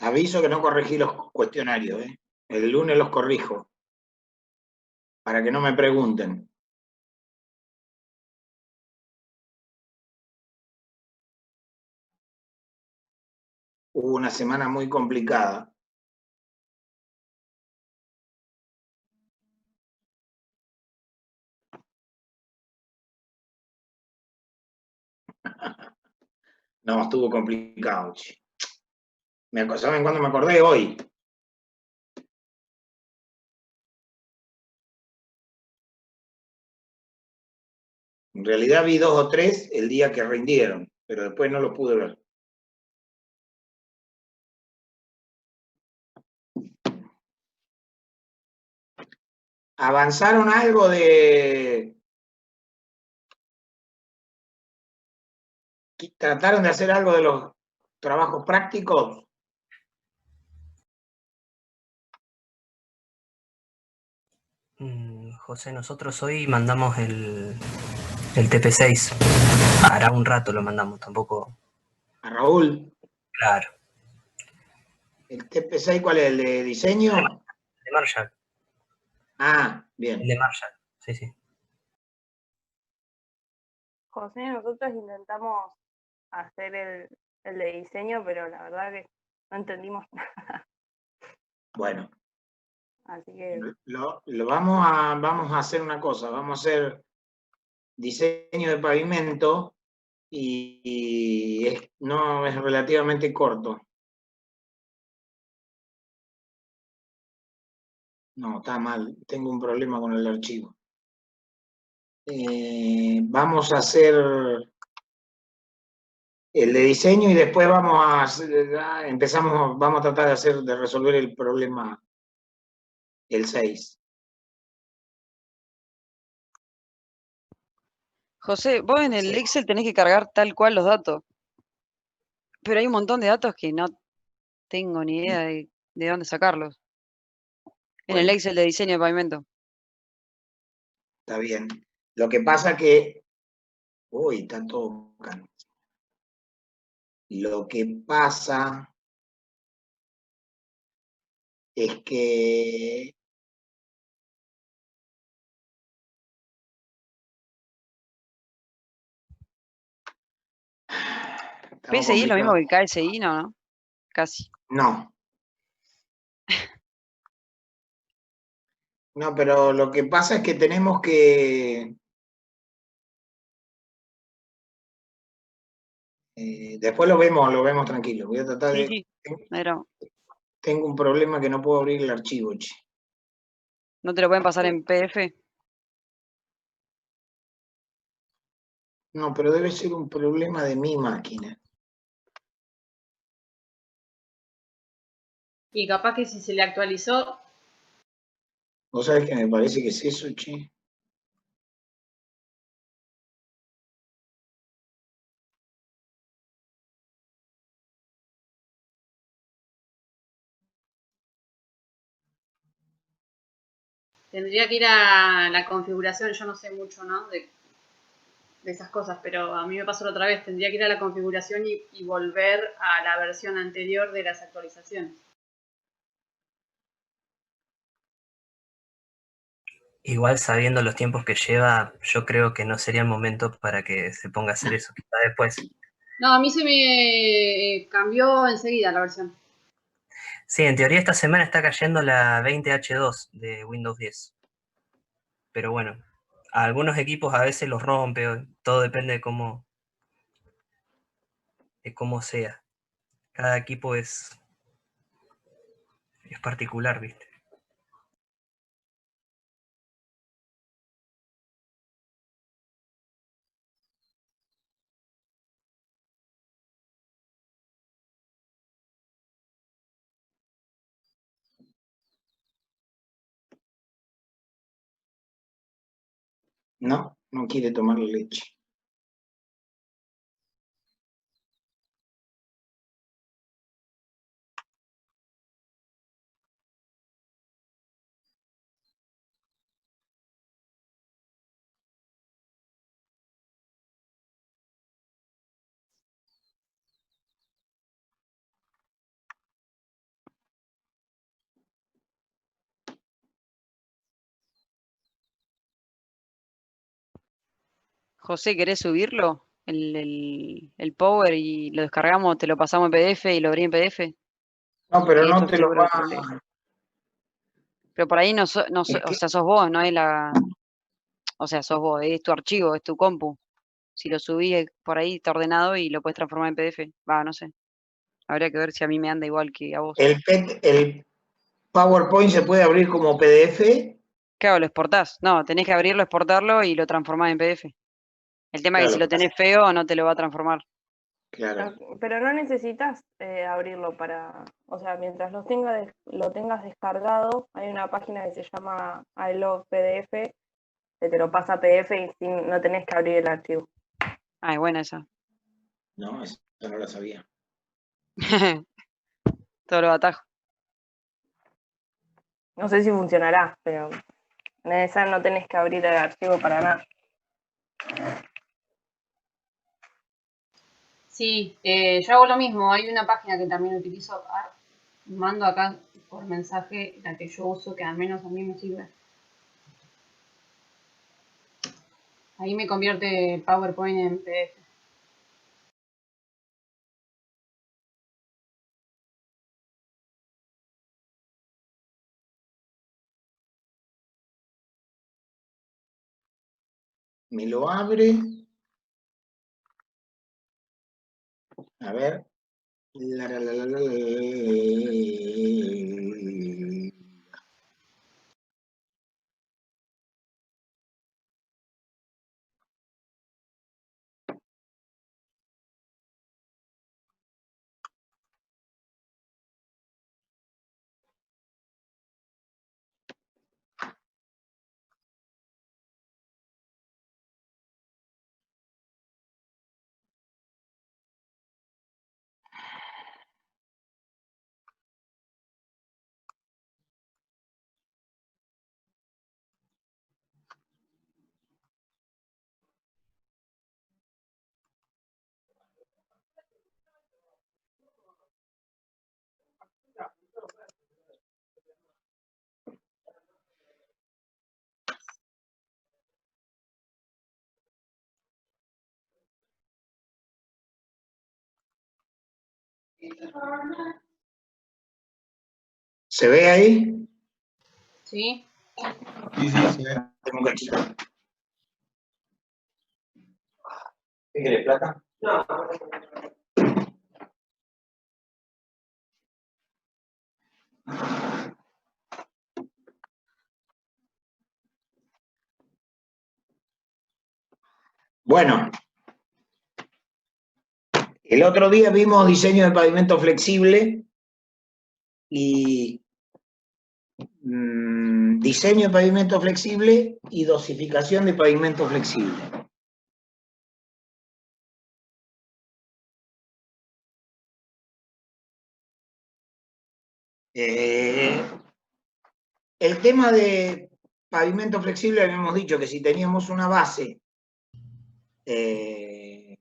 Aviso que no corregí los cuestionarios, ¿eh? El lunes los corrijo, para que no me pregunten. Hubo una semana muy complicada. No, estuvo complicado. ¿Saben cuándo me acordé? Hoy. En realidad vi 2 o 3 el día que rindieron, pero después no los pude ver. ¿Avanzaron algo de... ¿Trataron de hacer algo de los trabajos prácticos? José, nosotros hoy mandamos el TP6. Hará un rato lo mandamos, tampoco. A Raúl. Claro. ¿El TP6 cuál es? ¿El de diseño? El de Marshall. Ah, El bien. de Marshall, sí, sí. José, nosotros intentamos hacer el de diseño, pero la verdad que no entendimos nada. Bueno, Así que vamos a hacer una cosa, vamos a hacer diseño de pavimento y no es relativamente corto. No, está mal, tengo un problema con el archivo. Vamos a hacer el de diseño y después vamos vamos a tratar de resolver el problema, el 6. José, vos en el Sí. Excel tenés que cargar tal cual los datos. Pero hay un montón de datos que no tengo ni idea de dónde sacarlos. En el Bueno, Excel de diseño de pavimento. está bien. Lo que pasa que... Uy, está todo cansado. Lo que pasa es que... PSI es lo mismo que KSI, ¿no? Casi. No. No, pero lo que pasa es que tenemos que... después lo vemos tranquilo. Voy a tratar de... Sí. Pero Tengo un problema que no puedo abrir el archivo, che. ¿no te lo pueden pasar en PDF? No, pero debe ser un problema de mi máquina. Y capaz que si se le actualizó, ¿Vos sabés que me parece que es eso, che? tendría que ir a la configuración. Yo no sé mucho, ¿no? De esas cosas, pero a mí me pasó la otra vez. Tendría que ir a la configuración y volver a la versión anterior de las actualizaciones. Igual sabiendo los tiempos que lleva, yo creo que no sería el momento para que se ponga a hacer eso, quizá después. No, a mí se me cambió enseguida la versión. Sí, en teoría esta semana está cayendo la 20H2 de Windows 10. Pero bueno, a algunos equipos a veces los rompe, todo depende de cómo sea. Cada equipo es particular, ¿viste? No, no quiere tomar leche. José, ¿querés subirlo? El Power y lo descargamos, te lo pasamos en PDF y lo abrí en PDF. No, pero Que no esto te lo seguro va que te... a... Pero por ahí Es o que, sea, sos vos, no es la... O sea, sos vos, es tu archivo, es tu compu. Si lo subís por ahí está ordenado y lo puedes transformar en PDF. Va, no sé. Habría que ver si a mí me anda igual que a vos. el PowerPoint se puede abrir como PDF. Claro, lo exportás. No, tenés que abrirlo, exportarlo y lo transformás en PDF. El tema es que Claro, si lo tenés feo no te lo va a transformar. claro. Pero no necesitas abrirlo para, o sea, mientras lo tengas descargado, hay una página que se llama I Love PDF, que te lo pasa a PDF y no tenés que abrir el archivo. Ah, es buena esa. No, eso no lo sabía. Todos los atajos. No sé si funcionará, pero en esa no tenés que abrir el archivo para nada. Sí, yo hago lo mismo. Hay una página que también utilizo. Mando acá por mensaje la que yo uso, que al menos a mí me sirve. Ahí me convierte PowerPoint en PDF. Me lo abre. A ver. La, la, la, la, la, la. ¿Se ve ahí? ¿Sí? Sí, se ve. Tengo un cachito. ¿Qué querés, plata? No. Bueno, el otro día vimos diseño de pavimento flexible y diseño de pavimento flexible y dosificación de pavimento flexible. El tema de pavimento flexible habíamos dicho que si teníamos una base,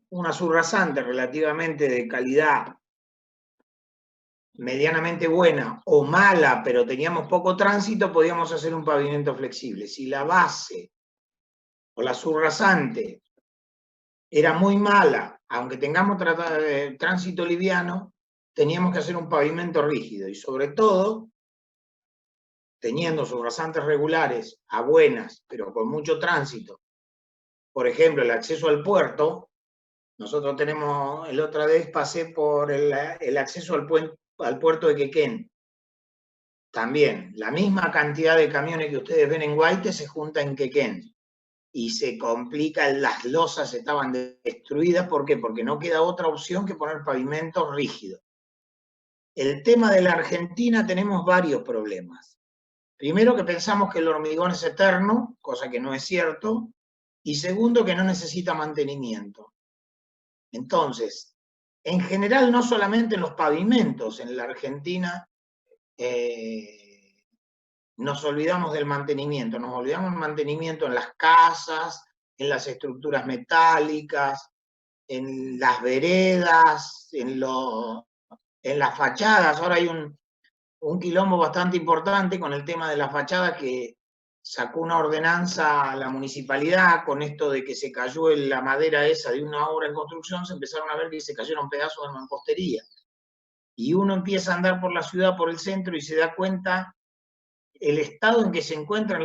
una subrasante relativamente de calidad medianamente buena o mala, pero teníamos poco tránsito, podíamos hacer un pavimento flexible. Si la base o la subrasante era muy mala, aunque tengamos tránsito liviano, teníamos que hacer un pavimento rígido y sobre todo, teniendo subrasantes regulares a buenas, pero con mucho tránsito. Por ejemplo, el acceso al puerto, nosotros tenemos, el otra vez pasé por el acceso al puerto de Quequén. También, la misma cantidad de camiones que ustedes ven en Guaite se junta en Quequén. Y se complica, las losas estaban destruidas. ¿Por qué? Porque no queda otra opción que poner pavimentos rígidos. El tema de la Argentina tenemos varios problemas. Primero, que pensamos que el hormigón es eterno, cosa que no es cierto. Y segundo, que no necesita mantenimiento. Entonces, en general, no solamente en los pavimentos, en la Argentina nos olvidamos del mantenimiento, nos olvidamos del mantenimiento en las casas, en las estructuras metálicas, en las veredas, en las fachadas. Ahora hay un quilombo bastante importante con el tema de las fachadas, que sacó una ordenanza a la municipalidad con esto de que se cayó la madera esa de una obra en construcción, se empezaron a ver que se cayeron pedazos de mampostería. Y uno empieza a andar por la ciudad, por el centro, y se da cuenta el estado en que se encuentran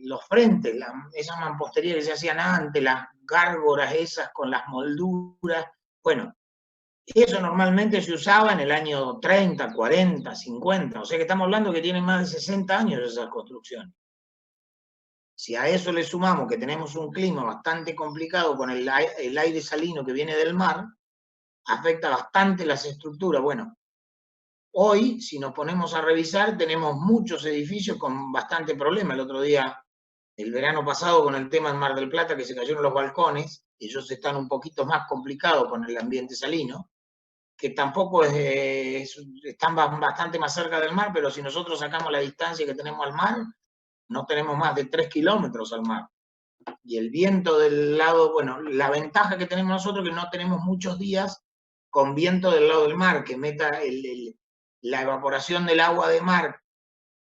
los frentes, esas mamposterías que se hacían antes, las gárgolas esas con las molduras. Bueno, eso normalmente se usaba en el año 30, 40, 50, o sea que estamos hablando que tienen más de 60 años esas construcciones. Si a eso le sumamos que tenemos un clima bastante complicado con el aire salino que viene del mar, afecta bastante las estructuras. Bueno, hoy, si nos ponemos a revisar, tenemos muchos edificios con bastante problema. El otro día, el verano pasado, con el tema en Mar del Plata, que se cayeron los balcones, ellos están un poquito más complicados con el ambiente salino, que tampoco están bastante más cerca del mar, pero si nosotros sacamos la distancia que tenemos al mar, no tenemos más de 3 kilómetros al mar. Y el viento del lado, bueno, la ventaja que tenemos nosotros es que no tenemos muchos días con viento del lado del mar, que meta la evaporación del agua de mar,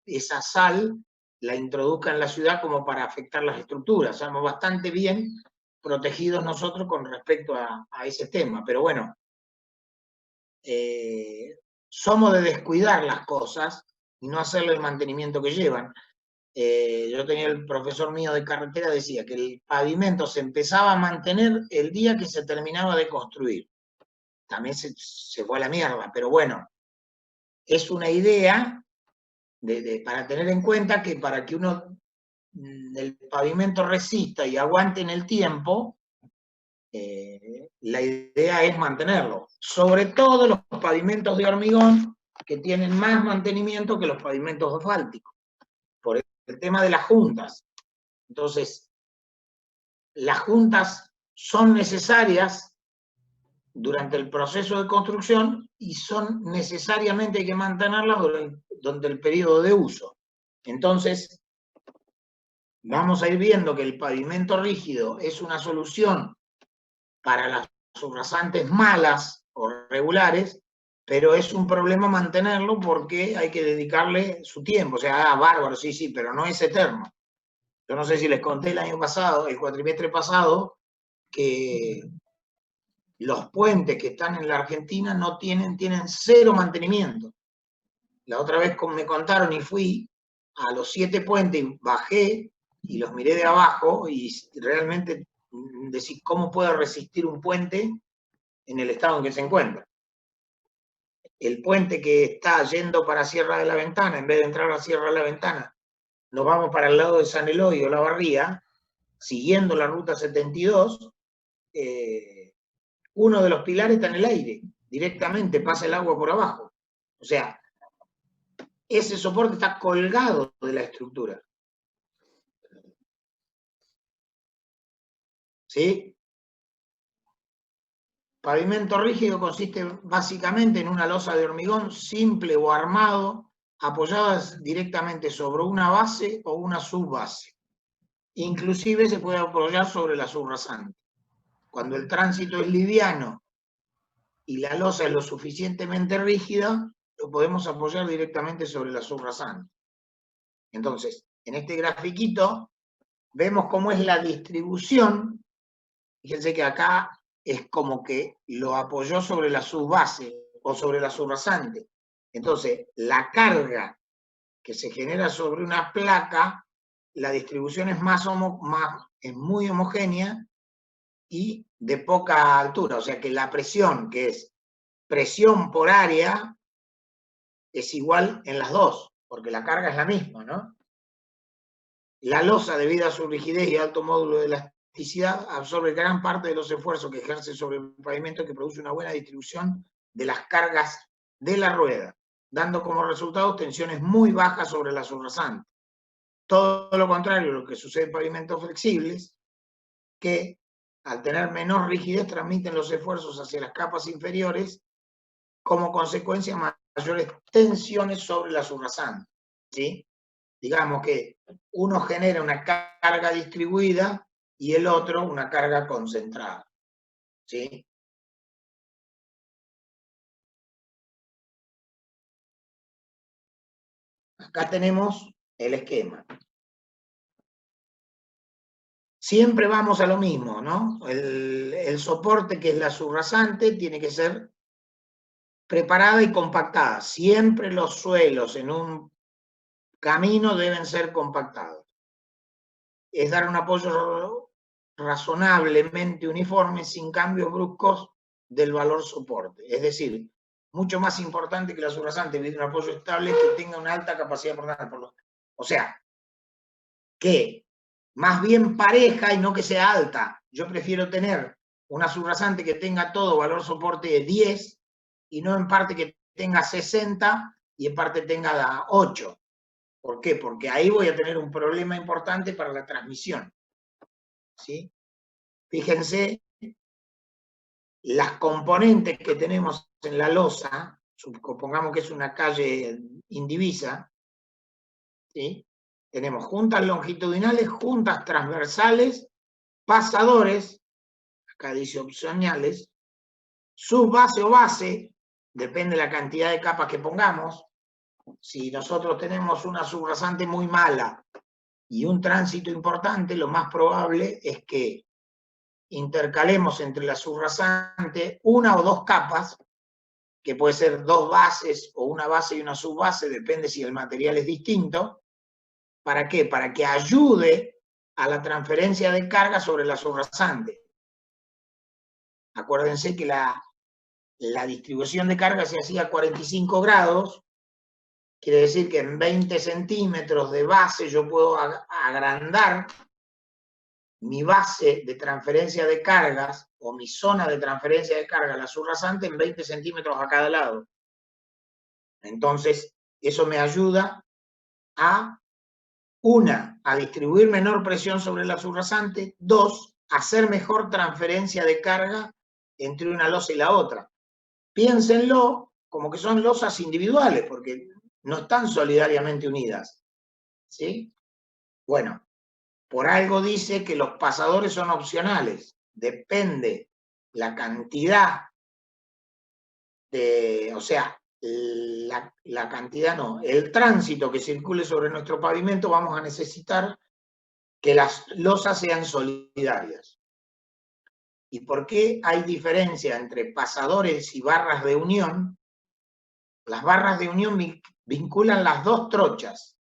esa sal, la introduzca en la ciudad como para afectar las estructuras. Estamos bastante bien protegidos nosotros con respecto a ese tema. Pero bueno, somos de descuidar las cosas y no hacerle el mantenimiento que llevan. Yo tenía el profesor mío de carretera, decía que el pavimento se empezaba a mantener el día que se terminaba de construir. También se fue a la mierda, pero bueno, es una idea para tener en cuenta que para que el pavimento resista y aguante en el tiempo, la idea es mantenerlo. Sobre todo los pavimentos de hormigón, que tienen más mantenimiento que los pavimentos asfálticos, por el tema de las juntas. Entonces, las juntas son necesarias durante el proceso de construcción y son necesariamente hay que mantenerlas durante el periodo de uso. Entonces, vamos a ir viendo que el pavimento rígido es una solución para las subrasantes malas o regulares, pero es un problema mantenerlo porque hay que dedicarle su tiempo. O sea, bárbaro, sí, pero no es eterno. Yo no sé si les conté el año pasado, el cuatrimestre pasado, que los puentes que están en la Argentina no tienen cero mantenimiento. La otra vez me contaron y fui a los 7 puentes, bajé y los miré de abajo y realmente decís, ¿cómo puede resistir un puente en el estado en que se encuentra? El puente que está yendo para Sierra de la Ventana, en vez de entrar a Sierra de la Ventana, nos vamos para el lado de San Eloy o La Barría, siguiendo la ruta 72, uno de los pilares está en el aire, directamente pasa el agua por abajo. O sea, ese soporte está colgado de la estructura. ¿Sí? Pavimento rígido consiste básicamente en una losa de hormigón simple o armado, apoyadas directamente sobre una base o una subbase. Inclusive se puede apoyar sobre la subrasante. Cuando el tránsito es liviano y la losa es lo suficientemente rígida, lo podemos apoyar directamente sobre la subrasante. Entonces, en este grafiquito vemos cómo es la distribución. Fíjense que acá es como que lo apoyó sobre la subbase o sobre la subrasante. Entonces, la carga que se genera sobre una placa, la distribución es es muy homogénea y de poca altura. O sea que la presión, que es presión por área, es igual en las dos, porque la carga es la misma, ¿no? La losa, debido a su rigidez y alto módulo de elasticidad, absorbe gran parte de los esfuerzos que ejerce sobre el pavimento, que produce una buena distribución de las cargas de la rueda, dando como resultado tensiones muy bajas sobre la subrasante. Todo lo contrario a lo que sucede en pavimentos flexibles, que al tener menor rigidez transmiten los esfuerzos hacia las capas inferiores, como consecuencia mayores tensiones sobre la subrasante. ¿Sí? Digamos que uno genera una carga distribuida y el otro una carga concentrada. ¿Sí? Acá tenemos el esquema. siempre vamos a lo mismo, ¿no? El soporte, que es la subrasante, tiene que ser preparada y compactada. Siempre los suelos en un camino deben ser compactados. Es dar un apoyo razonablemente uniforme, sin cambios bruscos del valor soporte. Es decir, mucho más importante que la subrasante, un apoyo estable que tenga una alta capacidad portante. O sea, que más bien pareja y no que sea alta. Yo prefiero tener una subrasante que tenga todo valor soporte de 10 y no en parte que tenga 60 y en parte tenga 8. ¿Por qué? Porque ahí voy a tener un problema importante para la transmisión. ¿Sí? Fíjense, las componentes que tenemos en la losa, supongamos que es una calle indivisa, ¿sí? Tenemos juntas longitudinales, juntas transversales, pasadores, acá dice opcionales, subbase o base, depende de la cantidad de capas que pongamos. Si nosotros tenemos una subrasante muy mala y un tránsito importante, lo más probable es que intercalemos entre la subrasante una o dos capas, que puede ser dos bases o una base y una subbase, depende si el material es distinto. ¿Para qué? Para que ayude a la transferencia de carga sobre la subrasante. Acuérdense que la distribución de carga se hacía a 45 grados, quiere decir que en 20 centímetros de base yo puedo agrandar mi base de transferencia de cargas o mi zona de transferencia de carga, la subrasante, en 20 centímetros a cada lado. Entonces, eso me ayuda a, a distribuir menor presión sobre la subrasante, 2, a hacer mejor transferencia de carga entre una losa y la otra. Piénsenlo como que son losas individuales, porque no están solidariamente unidas. ¿Sí? Bueno, por algo dice que los pasadores son opcionales. Depende la cantidad de, o sea, la cantidad no, el tránsito que circule sobre nuestro pavimento, vamos a necesitar que las losas sean solidarias. ¿Y por qué hay diferencia entre pasadores y barras de unión? Las barras de unión vinculan las dos trochas.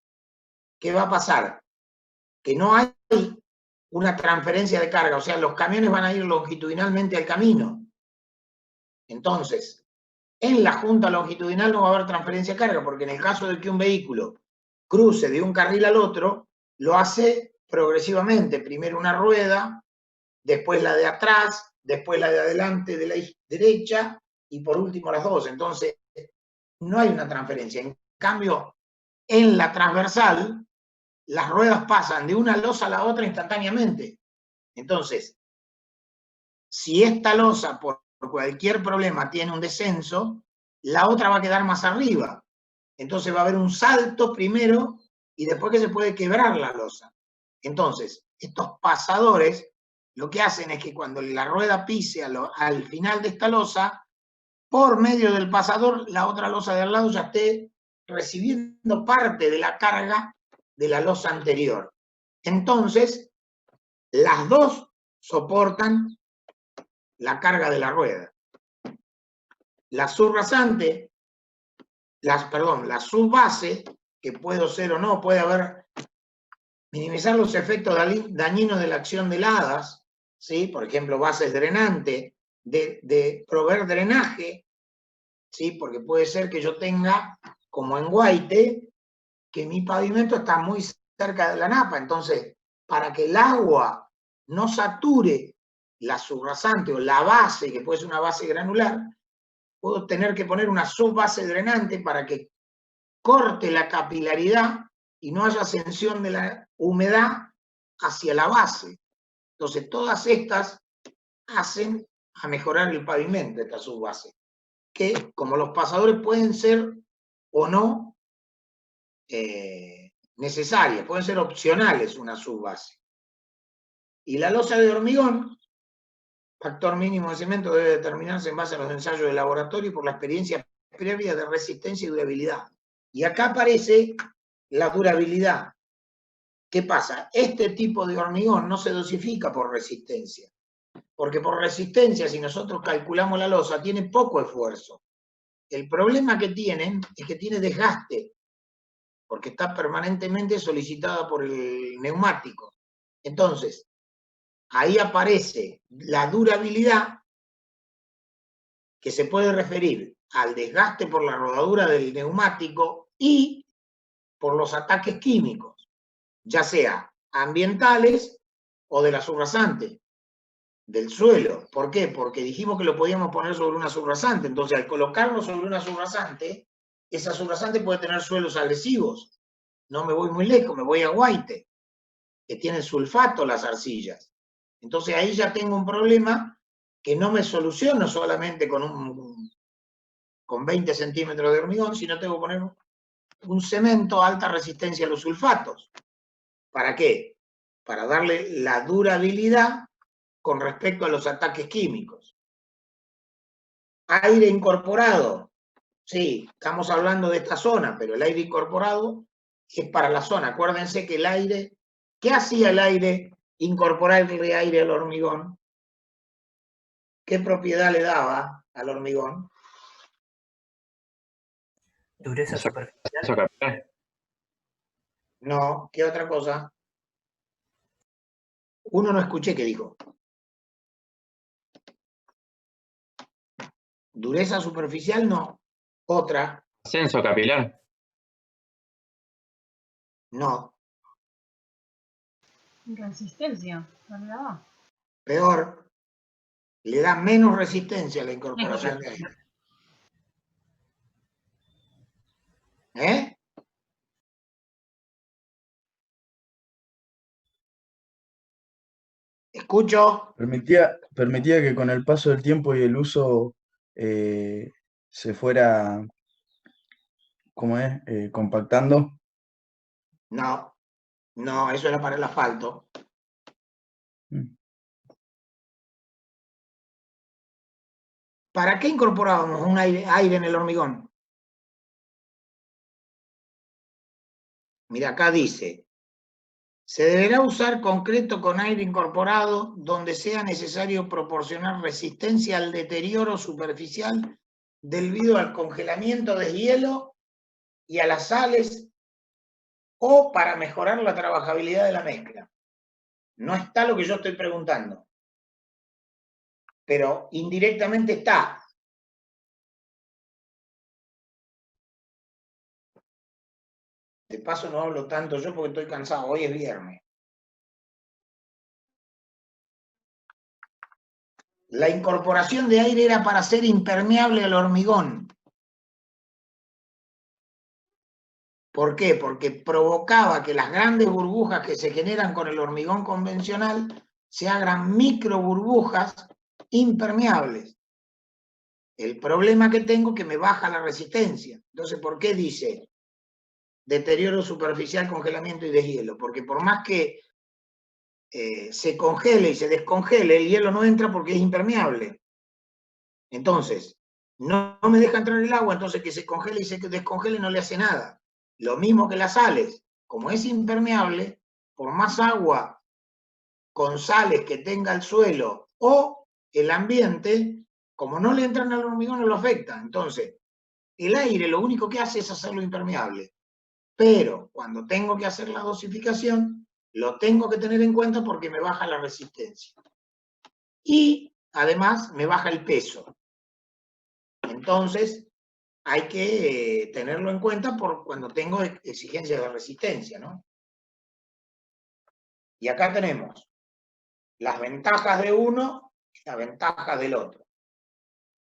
¿Qué va a pasar? Que no hay una transferencia de carga, o sea, los camiones van a ir longitudinalmente al camino. Entonces, en la junta longitudinal no va a haber transferencia de carga, porque en el caso de que un vehículo cruce de un carril al otro, lo hace progresivamente. Primero una rueda, después la de atrás, después la de adelante de la derecha, y por último las dos. Entonces, no hay una transferencia. En cambio, en la transversal, las ruedas pasan de una losa a la otra instantáneamente. Entonces, si esta losa por cualquier problema tiene un descenso, la otra va a quedar más arriba. Entonces va a haber un salto primero y después que se puede quebrar la losa. Entonces, estos pasadores lo que hacen es que cuando la rueda pise al final de esta losa, por medio del pasador, la otra losa de al lado ya esté recibiendo parte de la carga de la losa anterior. Entonces, las dos soportan la carga de la rueda. La subrasante, la subbase, que puedo ser o no, puede haber, minimizar los efectos dañinos de la acción de heladas, ¿sí? Por ejemplo, bases drenantes, de proveer drenaje, ¿sí? Porque puede ser que yo tenga, como en Guaite, que mi pavimento está muy cerca de la napa, entonces, para que el agua no sature la subrasante o la base, que puede ser una base granular, puedo tener que poner una subbase drenante para que corte la capilaridad y no haya ascensión de la humedad hacia la base. Entonces, todas estas hacen a mejorar el pavimento, esta subbase, que como los pasadores pueden ser o no necesarias, pueden ser opcionales una subbase. Y la losa de hormigón, factor mínimo de cemento, debe determinarse en base a los ensayos de laboratorio y por la experiencia previa de resistencia y durabilidad. Y acá aparece la durabilidad. ¿Qué pasa? Este tipo de hormigón no se dosifica por resistencia. Porque por resistencia, si nosotros calculamos la losa, tiene poco esfuerzo. El problema que tienen es que tiene desgaste, porque está permanentemente solicitada por el neumático. Entonces, ahí aparece la durabilidad, que se puede referir al desgaste por la rodadura del neumático y por los ataques químicos, ya sea ambientales o de la subrasante, del suelo. ¿Por qué? Porque dijimos que lo podíamos poner sobre una subrasante. Entonces, al colocarlo sobre una subrasante, esa subrasante puede tener suelos agresivos. No me voy muy lejos, me voy a Guaite, que tienen sulfato las arcillas. Entonces, ahí ya tengo un problema que no me soluciono solamente con 20 centímetros de hormigón, sino tengo que poner un cemento a alta resistencia a los sulfatos. ¿Para qué? Para darle la durabilidad con respecto a los ataques químicos. Aire incorporado. Sí, estamos hablando de esta zona, pero el aire incorporado es para la zona. Acuérdense que el aire, ¿qué hacía el aire? Incorporarle aire al hormigón. ¿Qué propiedad le daba al hormigón? Dureza superficial. Ascenso capilar. No, ¿qué otra cosa? Uno no escuché qué dijo. Dureza superficial, no. Otra, Ascenso capilar. no. Resistencia, no le daba. Peor, le da menos resistencia a la incorporación de aire. ¿Eh? Escucho. Permitía que con el paso del tiempo y el uso se fuera, ¿cómo es? Compactando. No, no, eso era para el asfalto. Mm. ¿Para qué incorporábamos un aire en el hormigón? Mira, acá dice, se deberá usar concreto con aire incorporado donde sea necesario proporcionar resistencia al deterioro superficial debido al congelamiento de hielo y a las sales o para mejorar la trabajabilidad de la mezcla. No está lo que yo estoy preguntando, pero indirectamente está. De paso no hablo tanto yo porque estoy cansado, hoy es viernes. La incorporación de aire era para ser impermeable al hormigón. ¿Por qué? Porque provocaba que las grandes burbujas que se generan con el hormigón convencional se hagan micro burbujas impermeables. El problema que tengo es que me baja la resistencia. Entonces, ¿por qué dice deterioro superficial, congelamiento y deshielo? Porque por más que se congele y se descongele, el hielo no entra porque es impermeable. Entonces, no me deja entrar el agua, entonces que se congele y se descongele no le hace nada. Lo mismo que las sales, como es impermeable, por más agua con sales que tenga el suelo o el ambiente, como no le entran al hormigón no lo afecta. Entonces, el aire lo único que hace es hacerlo impermeable. Pero cuando tengo que hacer la dosificación, lo tengo que tener en cuenta porque me baja la resistencia. Y además me baja el peso. Entonces, hay que tenerlo en cuenta por cuando tengo exigencias de resistencia, ¿no? Y acá tenemos las ventajas de uno y las ventajas del otro.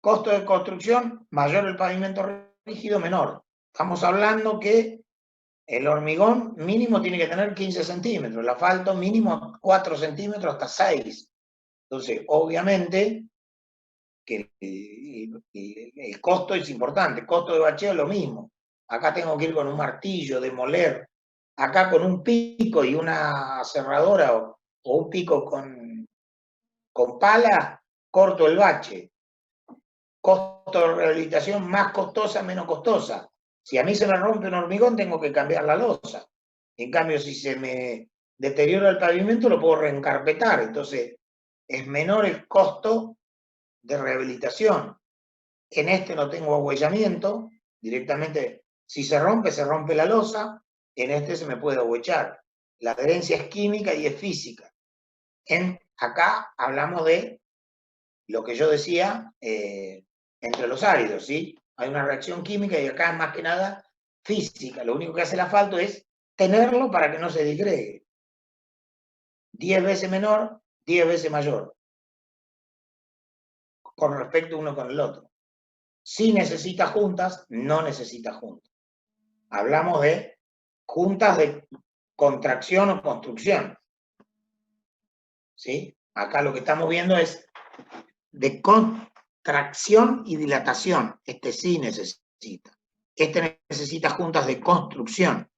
Costo de construcción, mayor el pavimento rígido, menor. Estamos hablando que el hormigón mínimo tiene que tener 15 centímetros, el asfalto mínimo 4 centímetros hasta 6. Entonces, obviamente, que el costo es importante. El costo de bacheo es lo mismo. Acá tengo que ir con un martillo, demoler. Acá con un pico y una cerradora o un pico con pala, corto el bache. Costo de rehabilitación más costosa, menos costosa. Si a mí se me rompe un hormigón, tengo que cambiar la losa. En cambio, si se me deteriora el pavimento, lo puedo reencarpetar. Entonces, es menor el costo de rehabilitación. En este no tengo ahuellamiento. Directamente, si se rompe la losa. En este se me puede ahuechar. La adherencia es química y es física. Acá hablamos de lo que yo decía entre los áridos, ¿sí? Hay una reacción química y acá más que nada física. Lo único que hace el asfalto es tenerlo para que no se disgregue. 10 veces menor, 10 veces mayor. Con respecto uno con el otro. Si necesita juntas, no necesita juntas. Hablamos de juntas de contracción o construcción. ¿Sí? Acá lo que estamos viendo es de contracción y dilatación. Este sí necesita. Este necesita juntas de construcción.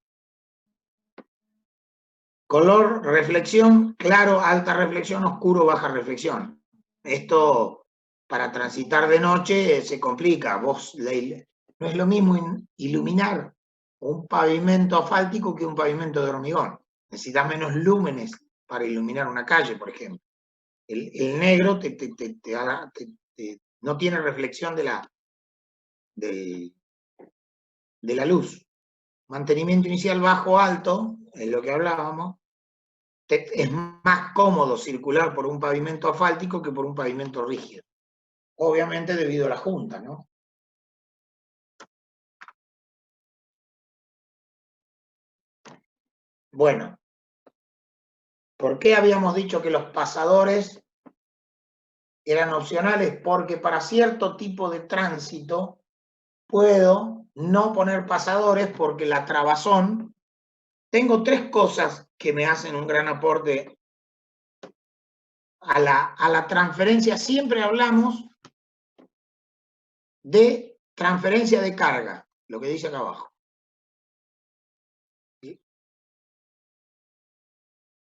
Color, reflexión, claro, alta reflexión, oscuro, baja reflexión. Esto para transitar de noche se complica. No es lo mismo iluminar un pavimento asfáltico que un pavimento de hormigón. Necesitas menos lúmenes para iluminar una calle, por ejemplo. El negro no tiene reflexión de la luz. Mantenimiento inicial bajo-alto, es lo que hablábamos. Es más cómodo circular por un pavimento asfáltico que por un pavimento rígido. Obviamente debido a la junta, ¿no? Bueno, ¿por qué habíamos dicho que los pasadores eran opcionales? Porque para cierto tipo de tránsito puedo no poner pasadores porque la trabazón. Tengo 3 cosas que me hacen un gran aporte a la transferencia. Siempre hablamos de transferencia de carga, lo que dice acá abajo. ¿Sí?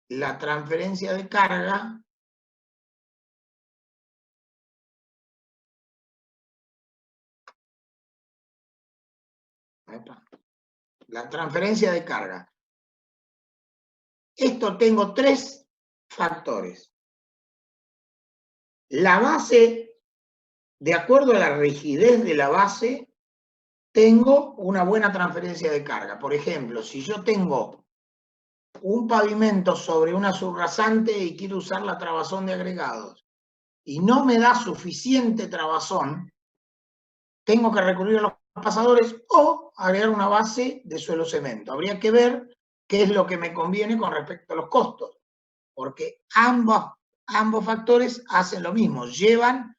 La transferencia de carga Esto tengo 3 factores. La base, de acuerdo a la rigidez de la base, tengo una buena transferencia de carga. Por ejemplo, si yo tengo un pavimento sobre una subrasante y quiero usar la trabazón de agregados y no me da suficiente trabazón, tengo que recurrir a los pasadores o agregar una base de suelo cemento. Habría que ver qué es lo que me conviene con respecto a los costos, porque ambos factores hacen lo mismo, llevan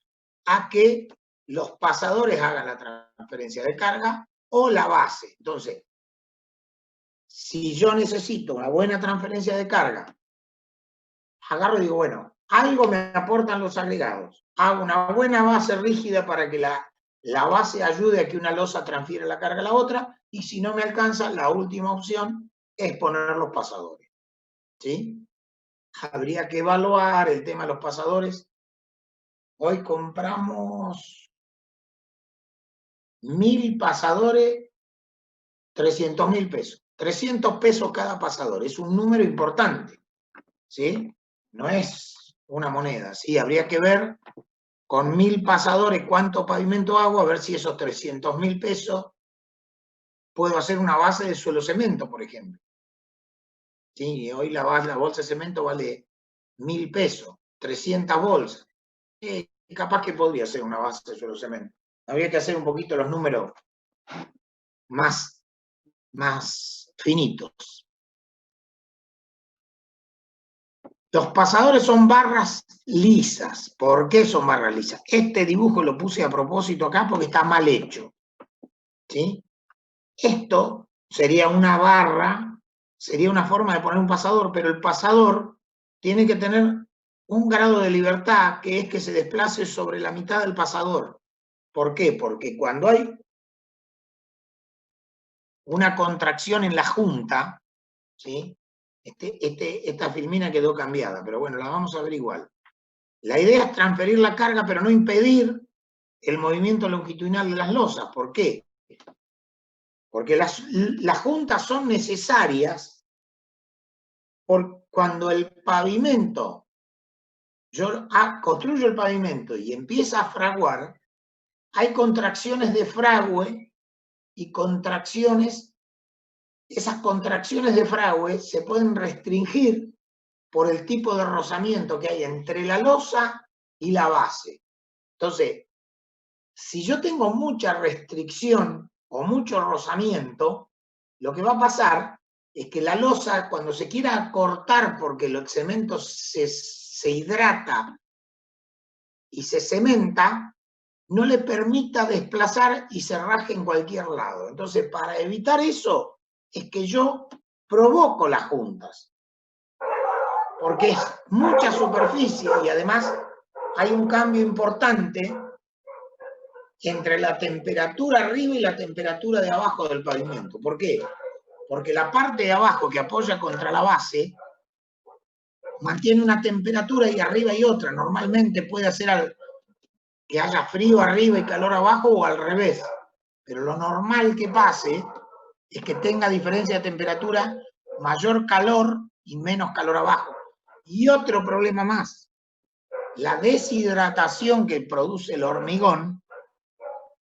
a que los pasadores hagan la transferencia de carga o la base. Entonces, si yo necesito una buena transferencia de carga, agarro y digo, bueno, algo me aportan los agregados. Hago una buena base rígida para que la base ayude a que una losa transfiera la carga a la otra, y si no me alcanza, la última opción es poner los pasadores. ¿Sí? Habría que evaluar el tema de los pasadores. Hoy compramos 1000 pasadores, 300.000 pesos. 300 pesos cada pasador, es un número importante. ¿Sí? No es una moneda, ¿sí? Habría que ver con 1000 pasadores cuánto pavimento hago, a ver si esos 300.000 pesos puedo hacer una base de suelo cemento, por ejemplo. ¿Sí? Hoy la bolsa de cemento vale 1000 pesos, 300 bolsas. Capaz que podría ser una base de suelo cemento. Habría que hacer un poquito los números más finitos. Los pasadores son barras lisas. ¿Por qué son barras lisas? Este dibujo lo puse a propósito acá porque está mal hecho. ¿Sí? Esto sería una barra, sería una forma de poner un pasador, pero el pasador tiene que tener un grado de libertad, que es que se desplace sobre la mitad del pasador. ¿Por qué? Porque cuando hay una contracción en la junta, ¿sí? Esta filmina quedó cambiada, pero bueno, la vamos a ver igual. La idea es transferir la carga, pero no impedir el movimiento longitudinal de las losas. ¿Por qué? Porque las juntas son necesarias cuando el pavimento, yo construyo el pavimento y empieza a fraguar, hay contracciones de fragüe y contracciones, esas contracciones de fragüe se pueden restringir por el tipo de rozamiento que hay entre la losa y la base. Entonces, si yo tengo mucha restricción o mucho rozamiento, lo que va a pasar es que la losa, cuando se quiera cortar porque el cemento se hidrata y se cementa, no le permita desplazar y se raje en cualquier lado. Entonces, para evitar eso, es que yo provoco las juntas. Porque es mucha superficie y además hay un cambio importante entre la temperatura arriba y la temperatura de abajo del pavimento. ¿Por qué? Porque la parte de abajo que apoya contra la base mantiene una temperatura y arriba hay otra. Normalmente puede hacer que haya frío arriba y calor abajo o al revés. Pero lo normal que pase es que tenga diferencia de temperatura, mayor calor y menos calor abajo. Y otro problema más, la deshidratación que produce el hormigón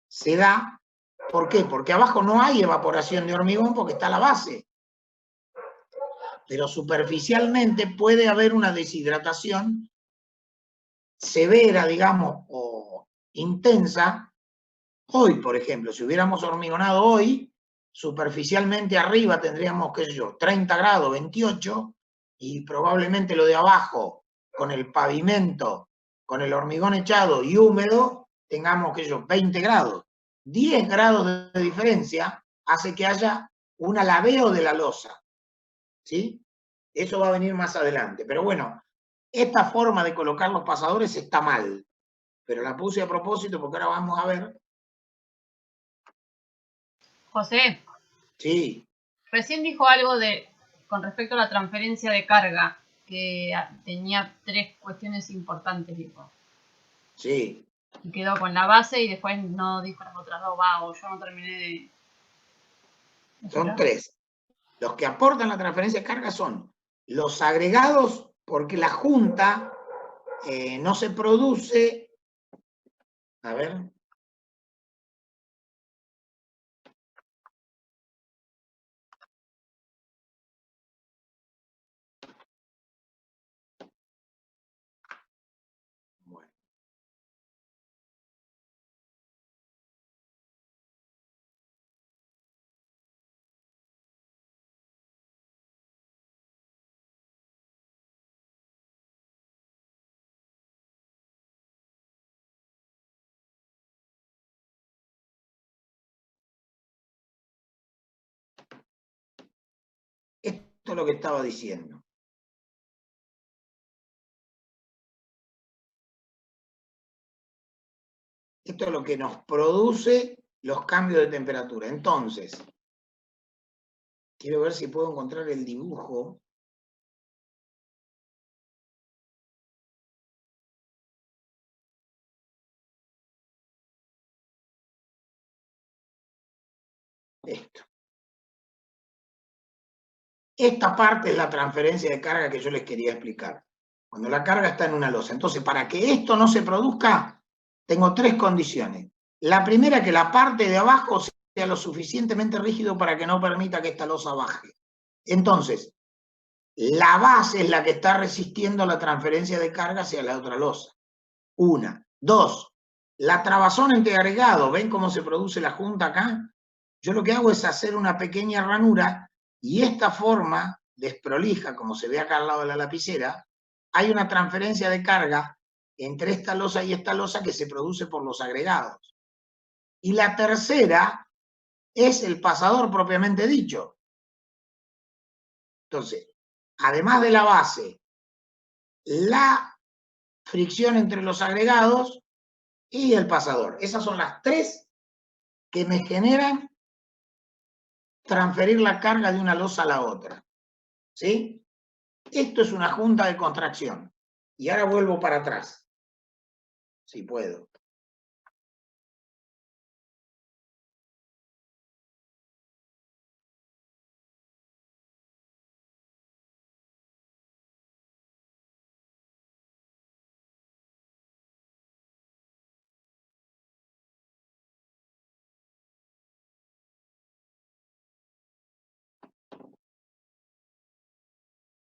se da, ¿por qué? Porque abajo no hay evaporación de hormigón porque está la base. Pero superficialmente puede haber una deshidratación severa, digamos, o intensa. Hoy, por ejemplo, si hubiéramos hormigonado hoy, superficialmente arriba tendríamos, qué sé yo, 30 grados, 28, y probablemente lo de abajo, con el pavimento, con el hormigón echado y húmedo, tengamos, qué sé yo, 20 grados. 10 grados de diferencia hace que haya un alabeo de la losa, ¿sí? Eso va a venir más adelante. Pero bueno, esta forma de colocar los pasadores está mal, pero la puse a propósito porque ahora vamos a ver. José, Sí, recién dijo algo con respecto a la transferencia de carga, que tenía 3 cuestiones importantes, dijo. sí. Y quedó con la base y después no dijo las otras dos, o yo no terminé de... Son 3. Los que aportan la transferencia de carga son los agregados, porque la junta no se produce. A ver. Bueno. Esto es lo que estaba diciendo. Esto es lo que nos produce los cambios de temperatura. Entonces, quiero ver si puedo encontrar el dibujo. Esto. Esta parte es la transferencia de carga que yo les quería explicar. Cuando la carga está en una losa. Entonces, para que esto no se produzca, tengo 3 condiciones. La primera, que la parte de abajo sea lo suficientemente rígido para que no permita que esta losa baje. Entonces, la base es la que está resistiendo la transferencia de carga hacia la otra losa. 1. 2. La trabazón entre agregados. ¿Ven cómo se produce la junta acá? Yo lo que hago es hacer una pequeña ranura y esta forma desprolija, como se ve acá al lado de la lapicera, hay una transferencia de carga entre esta losa y esta losa que se produce por los agregados. Y la tercera es el pasador propiamente dicho. Entonces, además de la base, la fricción entre los agregados y el pasador. Esas son las 3 que me generan transferir la carga de una losa a la otra. ¿Sí? Esto es una junta de contracción. Y ahora vuelvo para atrás, si puedo.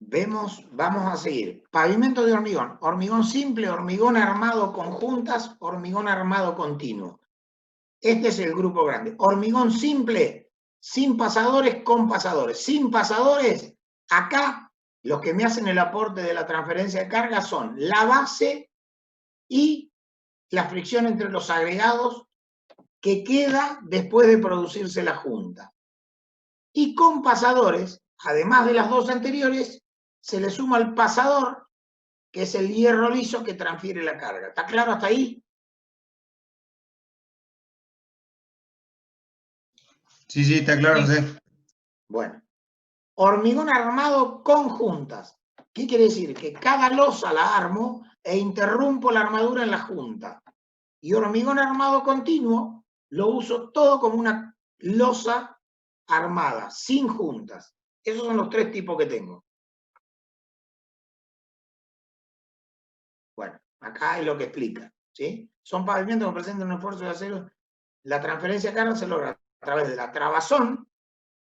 vamos a seguir. Pavimento de hormigón. Hormigón simple, hormigón armado con juntas, hormigón armado continuo. Este es el grupo grande. Hormigón simple, sin pasadores, con pasadores. Sin pasadores, acá los que me hacen el aporte de la transferencia de carga son la base y la fricción entre los agregados que queda después de producirse la junta. Y con pasadores, además de las dos anteriores, se le suma el pasador, que es el hierro liso que transfiere la carga. ¿Está claro hasta ahí? Sí, está claro, José. Bueno, hormigón armado con juntas. ¿Qué quiere decir? Que cada losa la armo e interrumpo la armadura en la junta. Y hormigón armado continuo lo uso todo como una losa armada, sin juntas. Esos son los tres tipos que tengo. Bueno, acá es lo que explica, ¿sí? Son pavimentos que presentan un esfuerzo de acero. La transferencia de carga se logra a través de la trabazón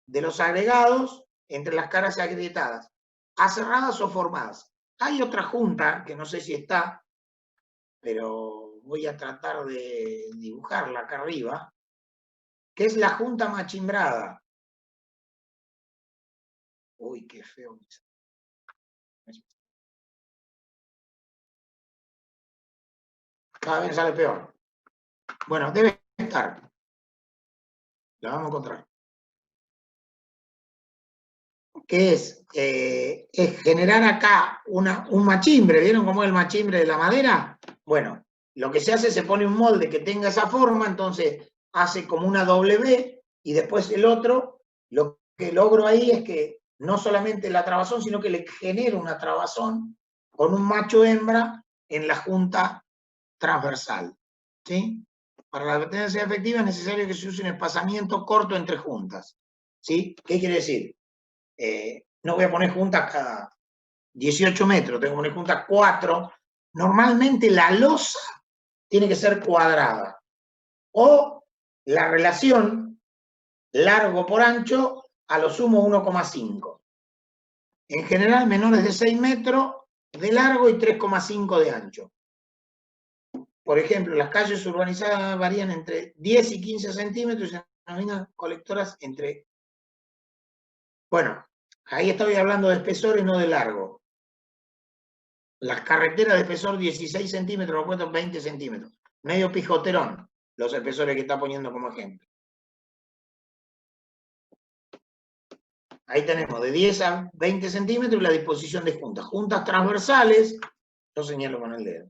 de los agregados entre las caras agrietadas, aserradas o formadas. Hay otra junta, que no sé si está, pero voy a tratar de dibujarla acá arriba, que es la junta machimbrada. Uy, qué feo. Cada vez sale peor. Bueno, debe estar. La vamos a encontrar. Que es generar acá un machimbre. ¿Vieron cómo es el machimbre de la madera? Bueno, lo que se hace, se pone un molde que tenga esa forma, entonces hace como una W, y después el otro, lo que logro ahí es que no solamente la trabazón, sino que le genero una trabazón con un macho hembra en la junta transversal. ¿Sí? Para la advertencia efectiva es necesario que se use un espaciamiento corto entre juntas. ¿Sí? ¿Qué quiere decir? No voy a poner juntas cada 18 metros, tengo que poner juntas 4. Normalmente la losa tiene que ser cuadrada. O la relación largo por ancho a lo sumo 1,5. En general menores de 6 metros de largo y 3,5 de ancho. Por ejemplo, las calles urbanizadas varían entre 10 y 15 centímetros y se denominan colectoras entre... Bueno, ahí estoy hablando de espesor y no de largo. Las carreteras de espesor 16 centímetros, lo cuento 20 centímetros. Medio pijoterón, los espesores que está poniendo como ejemplo. Ahí tenemos de 10 a 20 centímetros y la disposición de juntas. Juntas transversales, yo señalo con el dedo.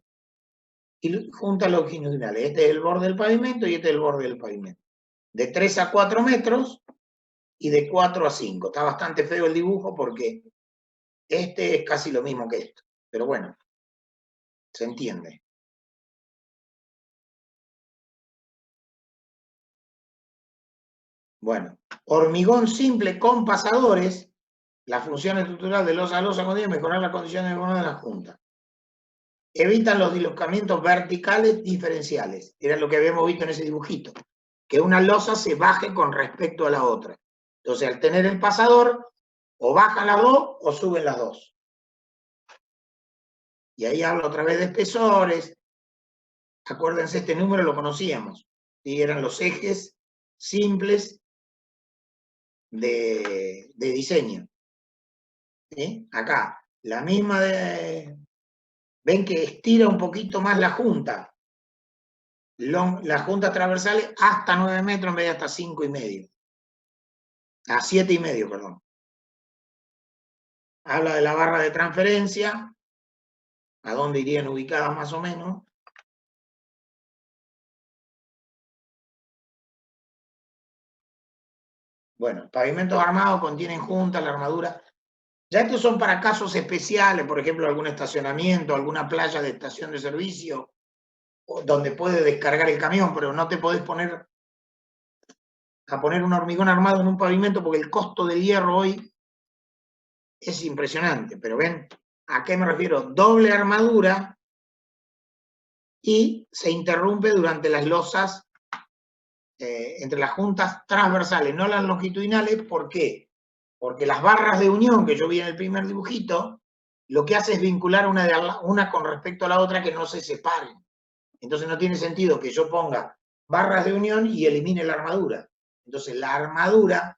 Y juntas longitudinales. Este es el borde del pavimento y este es el borde del pavimento. De 3 a 4 metros y de 4 a 5. Está bastante feo el dibujo porque este es casi lo mismo que esto. Pero bueno, se entiende. Bueno, hormigón simple con pasadores, la función estructural de losa a losa continua, mejorar las condiciones de la junta. Evitan los dislocamientos verticales diferenciales. Era lo que habíamos visto en ese dibujito. Que una losa se baje con respecto a la otra. Entonces, al tener el pasador, o bajan las dos o suben las dos. Y ahí hablo otra vez de espesores. Acuérdense, este número lo conocíamos. ¿Sí? Eran los ejes simples de diseño. ¿Sí? Acá, la misma de... Ven que estira un poquito más la junta. Las juntas transversales hasta 9 metros en vez de hasta 5,5. A 7,5, perdón. Habla de la barra de transferencia, a dónde irían ubicadas más o menos. Bueno, pavimentos armados contienen juntas, la armadura. Ya estos son para casos especiales, por ejemplo, algún estacionamiento, alguna playa de estación de servicio, donde puede descargar el camión, pero no te podés poner a poner un hormigón armado en un pavimento porque el costo del hierro hoy es impresionante. Pero ven, ¿a qué me refiero? Doble armadura y se interrumpe durante las losas, entre las juntas transversales, no las longitudinales. ¿Por qué? Porque las barras de unión que yo vi en el primer dibujito, lo que hace es vincular una con respecto a la otra que no se separen. Entonces no tiene sentido que yo ponga barras de unión y elimine la armadura. Entonces la armadura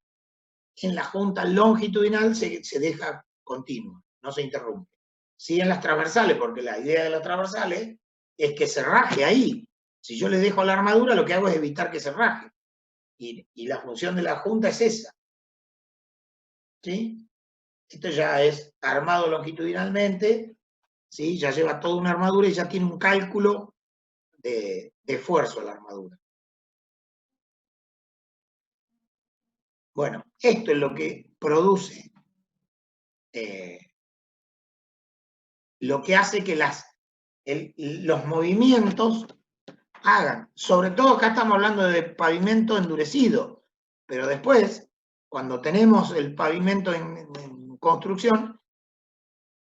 en la junta longitudinal se deja continua, no se interrumpe. Sí en las transversales, porque la idea de las transversales es que se raje ahí. Si yo le dejo la armadura, lo que hago es evitar que se raje. Y la función de la junta es esa. ¿Sí? Esto ya es armado longitudinalmente, ¿sí? Ya lleva toda una armadura y ya tiene un cálculo de esfuerzo la armadura. Bueno, esto es lo que produce, lo que hace que los movimientos hagan. Sobre todo acá estamos hablando de pavimento endurecido, pero después, cuando tenemos el pavimento en construcción,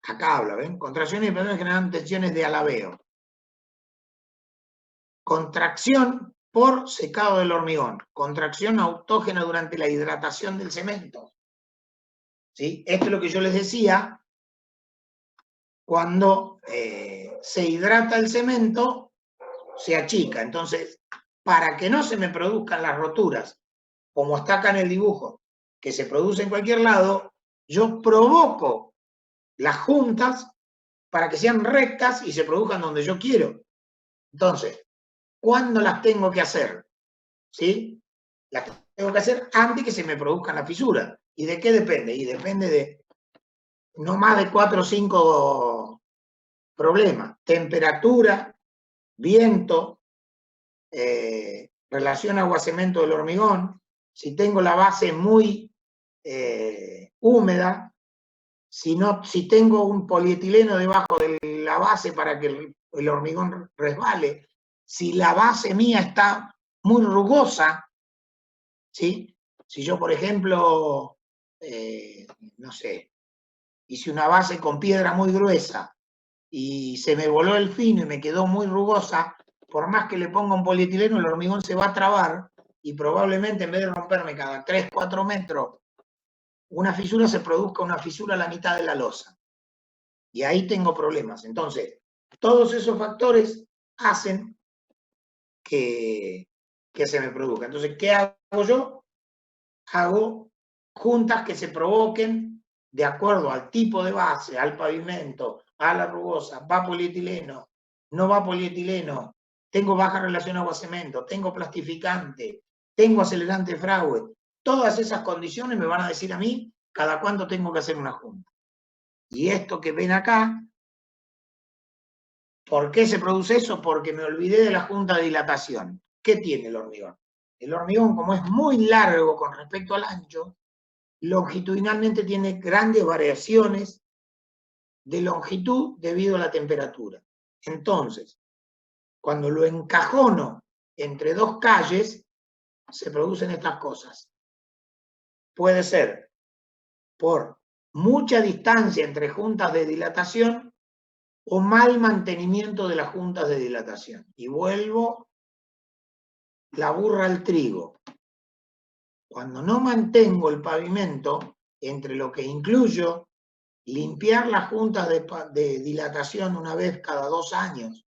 acá habla, ¿ven? Contracciones y presiones generan tensiones de alabeo. Contracción por secado del hormigón. Contracción autógena durante la hidratación del cemento. ¿Sí? Esto es lo que yo les decía. Cuando se hidrata el cemento, se achica. Entonces, para que no se me produzcan las roturas, como está acá en el dibujo, que se produce en cualquier lado, yo provoco las juntas para que sean rectas y se produzcan donde yo quiero. Entonces, ¿cuándo las tengo que hacer? ¿Sí? Las tengo que hacer antes que se me produzcan las fisuras. ¿Y de qué depende? Y depende de no más de 4 o 5 problemas. Temperatura, viento, relación agua-cemento del hormigón, si tengo la base muy húmeda, si tengo un polietileno debajo de la base para que el hormigón resbale, si la base mía está muy rugosa, ¿sí? Si yo, por ejemplo, no sé, hice una base con piedra muy gruesa y se me voló el fino y me quedó muy rugosa, por más que le ponga un polietileno, el hormigón se va a trabar y probablemente en vez de romperme cada 3, 4 metros una fisura, se produzca una fisura a la mitad de la losa. Y ahí tengo problemas. Entonces, todos esos factores hacen que se me produzca. Entonces, ¿qué hago yo? Hago juntas que se provoquen de acuerdo al tipo de base, al pavimento, a la rugosa, va polietileno, no va polietileno, tengo baja relación agua-cemento, tengo plastificante, tengo acelerante Fraude. Todas esas condiciones me van a decir a mí cada cuánto tengo que hacer una junta. Y esto que ven acá, ¿por qué se produce eso? Porque me olvidé de la junta de dilatación. ¿Qué tiene el hormigón? El hormigón, como es muy largo con respecto al ancho, longitudinalmente tiene grandes variaciones de longitud debido a la temperatura. Entonces, cuando lo encajono entre 2 calles, se producen estas cosas. Puede ser por mucha distancia entre juntas de dilatación o mal mantenimiento de las juntas de dilatación. Y vuelvo la burra al trigo. Cuando no mantengo el pavimento, entre lo que incluyo limpiar las juntas de dilatación una vez cada 2 años,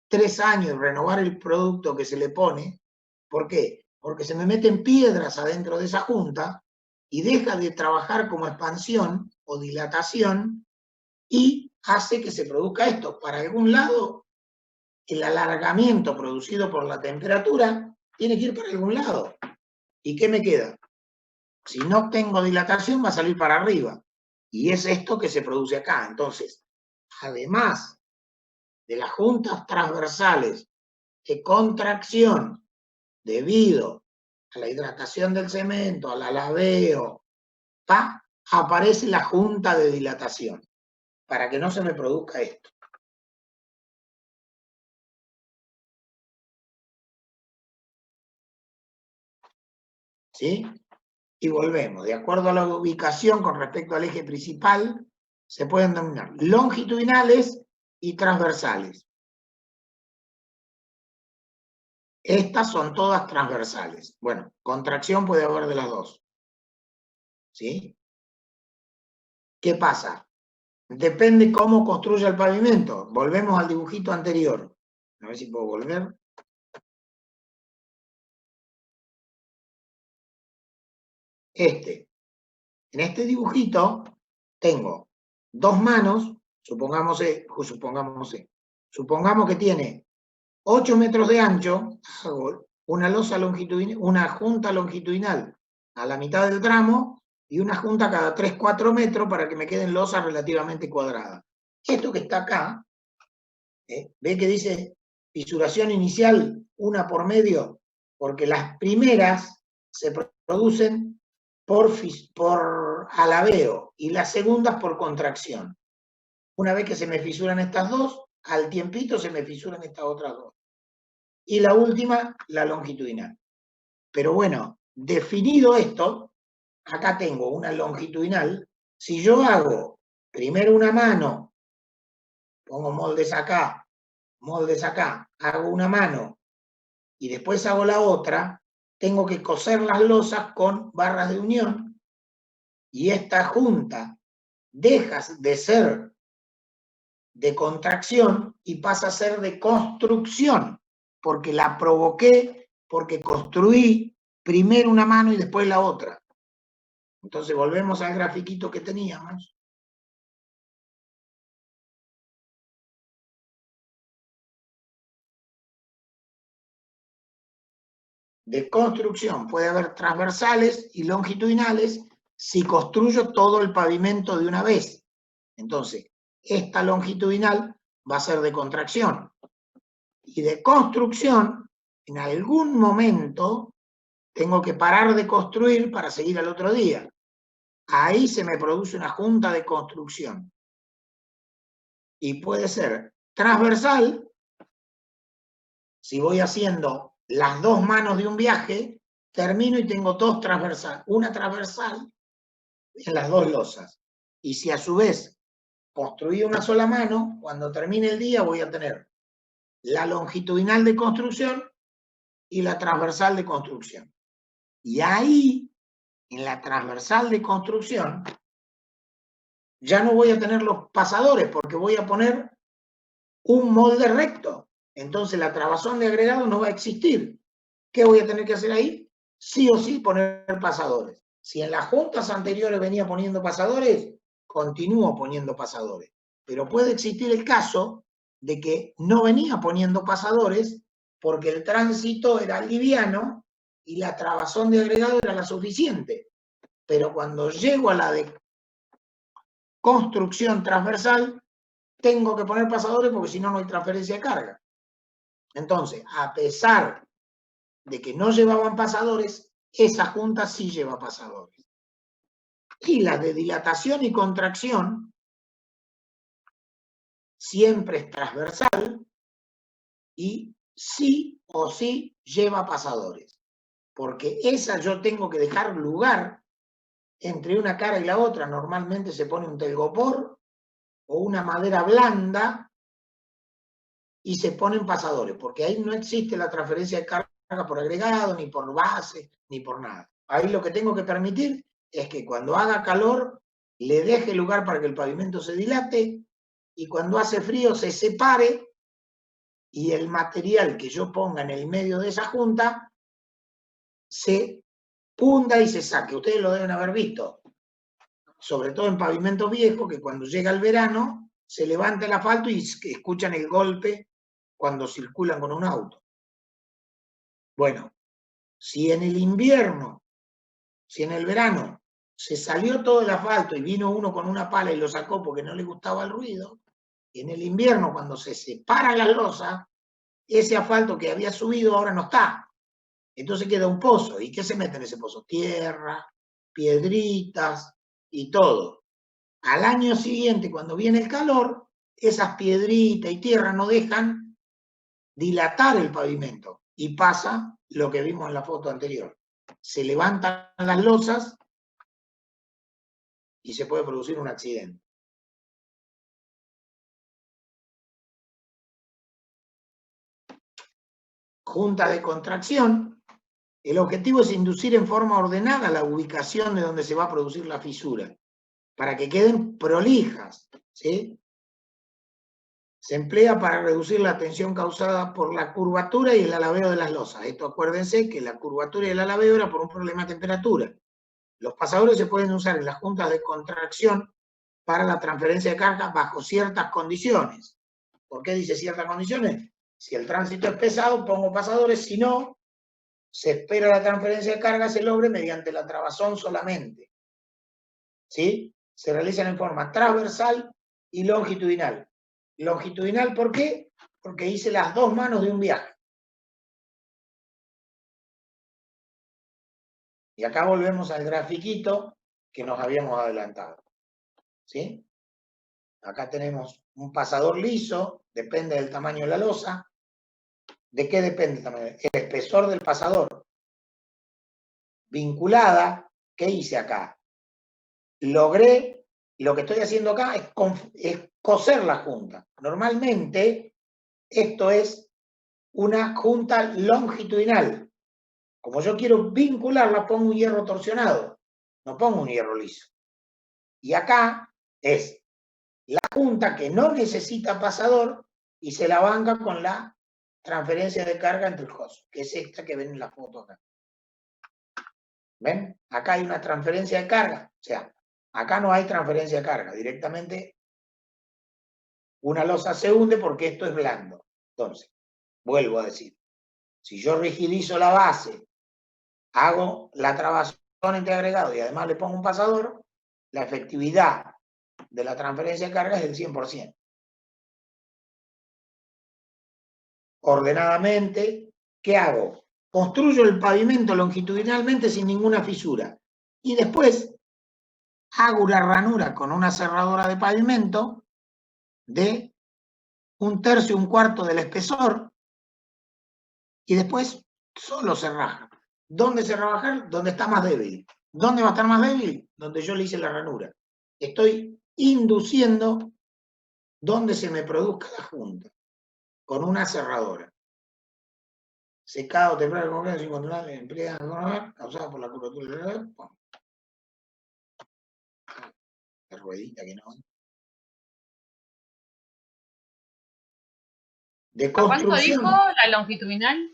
3 años, renovar el producto que se le pone. ¿Por qué? Porque se me meten piedras adentro de esa junta y deja de trabajar como expansión o dilatación y hace que se produzca esto. Para algún lado, el alargamiento producido por la temperatura tiene que ir para algún lado. ¿Y qué me queda? Si no tengo dilatación, va a salir para arriba. Y es esto que se produce acá. Entonces, además de las juntas transversales de contracción debido a la hidratación del cemento, al alabeo, aparece la junta de dilatación para que no se me produzca esto. ¿Sí? Y volvemos. De acuerdo a la ubicación con respecto al eje principal, se pueden denominar longitudinales y transversales. Estas son todas transversales. Bueno, contracción puede haber de las dos. ¿Sí? ¿Qué pasa? Depende cómo construya el pavimento. Volvemos al dibujito anterior. A ver si puedo volver. En este dibujito tengo dos manos, supongamos que tiene 8 metros de ancho, hago una losa longitudinal, una junta longitudinal a la mitad del tramo y una junta cada 3-4 metros para que me queden losas relativamente cuadradas. Esto que está acá, ve que dice fisuración inicial, una por medio, porque las primeras se producen por alabeo y las segundas por contracción. Una vez que se me fisuran estas dos, al tiempito se me fisuran estas otras dos. Y la última, la longitudinal. Pero bueno, definido esto, acá tengo una longitudinal. Si yo hago primero una mano, pongo moldes acá, hago una mano y después hago la otra, tengo que coser las losas con barras de unión y esta junta deja de ser de contracción y pasa a ser de construcción, porque la provoqué, porque construí primero una mano y después la otra. Entonces volvemos al grafiquito que teníamos. De construcción puede haber transversales y longitudinales si construyo todo el pavimento de una vez. Entonces, esta longitudinal va a ser de contracción. Y de construcción, en algún momento, tengo que parar de construir para seguir al otro día. Ahí se me produce una junta de construcción. Y puede ser transversal, si voy haciendo las dos manos de un viaje, termino y tengo dos transversales, una transversal en las dos losas. Y si a su vez construí una sola mano, cuando termine el día voy a tener la longitudinal de construcción y la transversal de construcción. Y ahí, en la transversal de construcción, ya no voy a tener los pasadores porque voy a poner un molde recto. Entonces la trabazón de agregado no va a existir. ¿Qué voy a tener que hacer ahí? Sí o sí poner pasadores. Si en las juntas anteriores venía poniendo pasadores, continúo poniendo pasadores. Pero puede existir el caso de que no venía poniendo pasadores porque el tránsito era liviano y la trabazón de agregado era la suficiente. Pero cuando llego a la de construcción transversal, tengo que poner pasadores porque si no, no hay transferencia de carga. Entonces, a pesar de que no llevaban pasadores, esa junta sí lleva pasadores. Y la de dilatación y contracción siempre es transversal y sí o sí lleva pasadores. Porque esa yo tengo que dejar lugar entre una cara y la otra. Normalmente se pone un telgopor o una madera blanda y se ponen pasadores, porque ahí no existe la transferencia de carga por agregado, ni por base, ni por nada. Ahí lo que tengo que permitir es que cuando haga calor le deje lugar para que el pavimento se dilate y cuando hace frío se separe y el material que yo ponga en el medio de esa junta se hunda y se saque. Ustedes lo deben haber visto, sobre todo en pavimentos viejos, que cuando llega el verano se levanta el asfalto y escuchan el golpe cuando circulan con un auto. Bueno, si en el invierno, si en el verano se salió todo el asfalto y vino uno con una pala y lo sacó porque no le gustaba el ruido, y en el invierno cuando se separan las losas, ese asfalto que había subido ahora no está. Entonces queda un pozo. ¿Y qué se mete en ese pozo? Tierra, piedritas y todo. Al año siguiente, cuando viene el calor, esas piedritas y tierra no dejan dilatar el pavimento. Y pasa lo que vimos en la foto anterior. Se levantan las losas y se puede producir un accidente. Junta de contracción. El objetivo es inducir en forma ordenada la ubicación de donde se va a producir la fisura. para que queden prolijas, ¿sí? Se emplea para reducir la tensión causada por la curvatura y el alabeo de las losas. Esto acuérdense que la curvatura y el alabeo era por un problema de temperatura. Los pasadores se pueden usar en las juntas de contracción para la transferencia de carga bajo ciertas condiciones. ¿Por qué dice ciertas condiciones? Si el tránsito es pesado, pongo pasadores, si no, se espera la transferencia de carga se logre mediante la trabazón solamente. ¿Sí? Se realizan en forma transversal y longitudinal. Longitudinal, ¿por qué? Porque hice las dos manos de un viaje. Y acá volvemos al grafiquito que nos habíamos adelantado. ¿Sí? Acá tenemos un pasador liso, depende del tamaño de la losa. ¿De qué depende el tamaño? El espesor del pasador. Vinculada, ¿qué hice acá? Logré, lo que estoy haciendo acá es coser la junta. Normalmente, esto es una junta longitudinal. Como yo quiero vincularla, pongo un hierro torsionado, no pongo un hierro liso. Y acá es la junta que no necesita pasador y se la banca con la transferencia de carga entre el host, que es esta que ven en la foto acá. ¿Ven? Acá hay una transferencia de carga. O sea, acá no hay transferencia de carga. Directamente una losa se hunde porque esto es blando. Entonces, vuelvo a decir, si yo rigidizo la base, hago la trabazón entre agregado y además le pongo un pasador, la efectividad de la transferencia de carga es del 100%. Ordenadamente, ¿qué hago? Construyo el pavimento longitudinalmente sin ninguna fisura. Y después hago una ranura con una cerradura de pavimento de 1/3, 1/4 del espesor y después solo se raja. ¿Dónde se raja? Donde está más débil. ¿Dónde va a estar más débil? Donde yo le hice la ranura. Estoy induciendo donde se me produzca la junta con una cerradora. Secado temprano concreto sin controlar emplea causada por la curvatura de la ruedita que no. De ¿A cuánto construcción. dijo la longitudinal?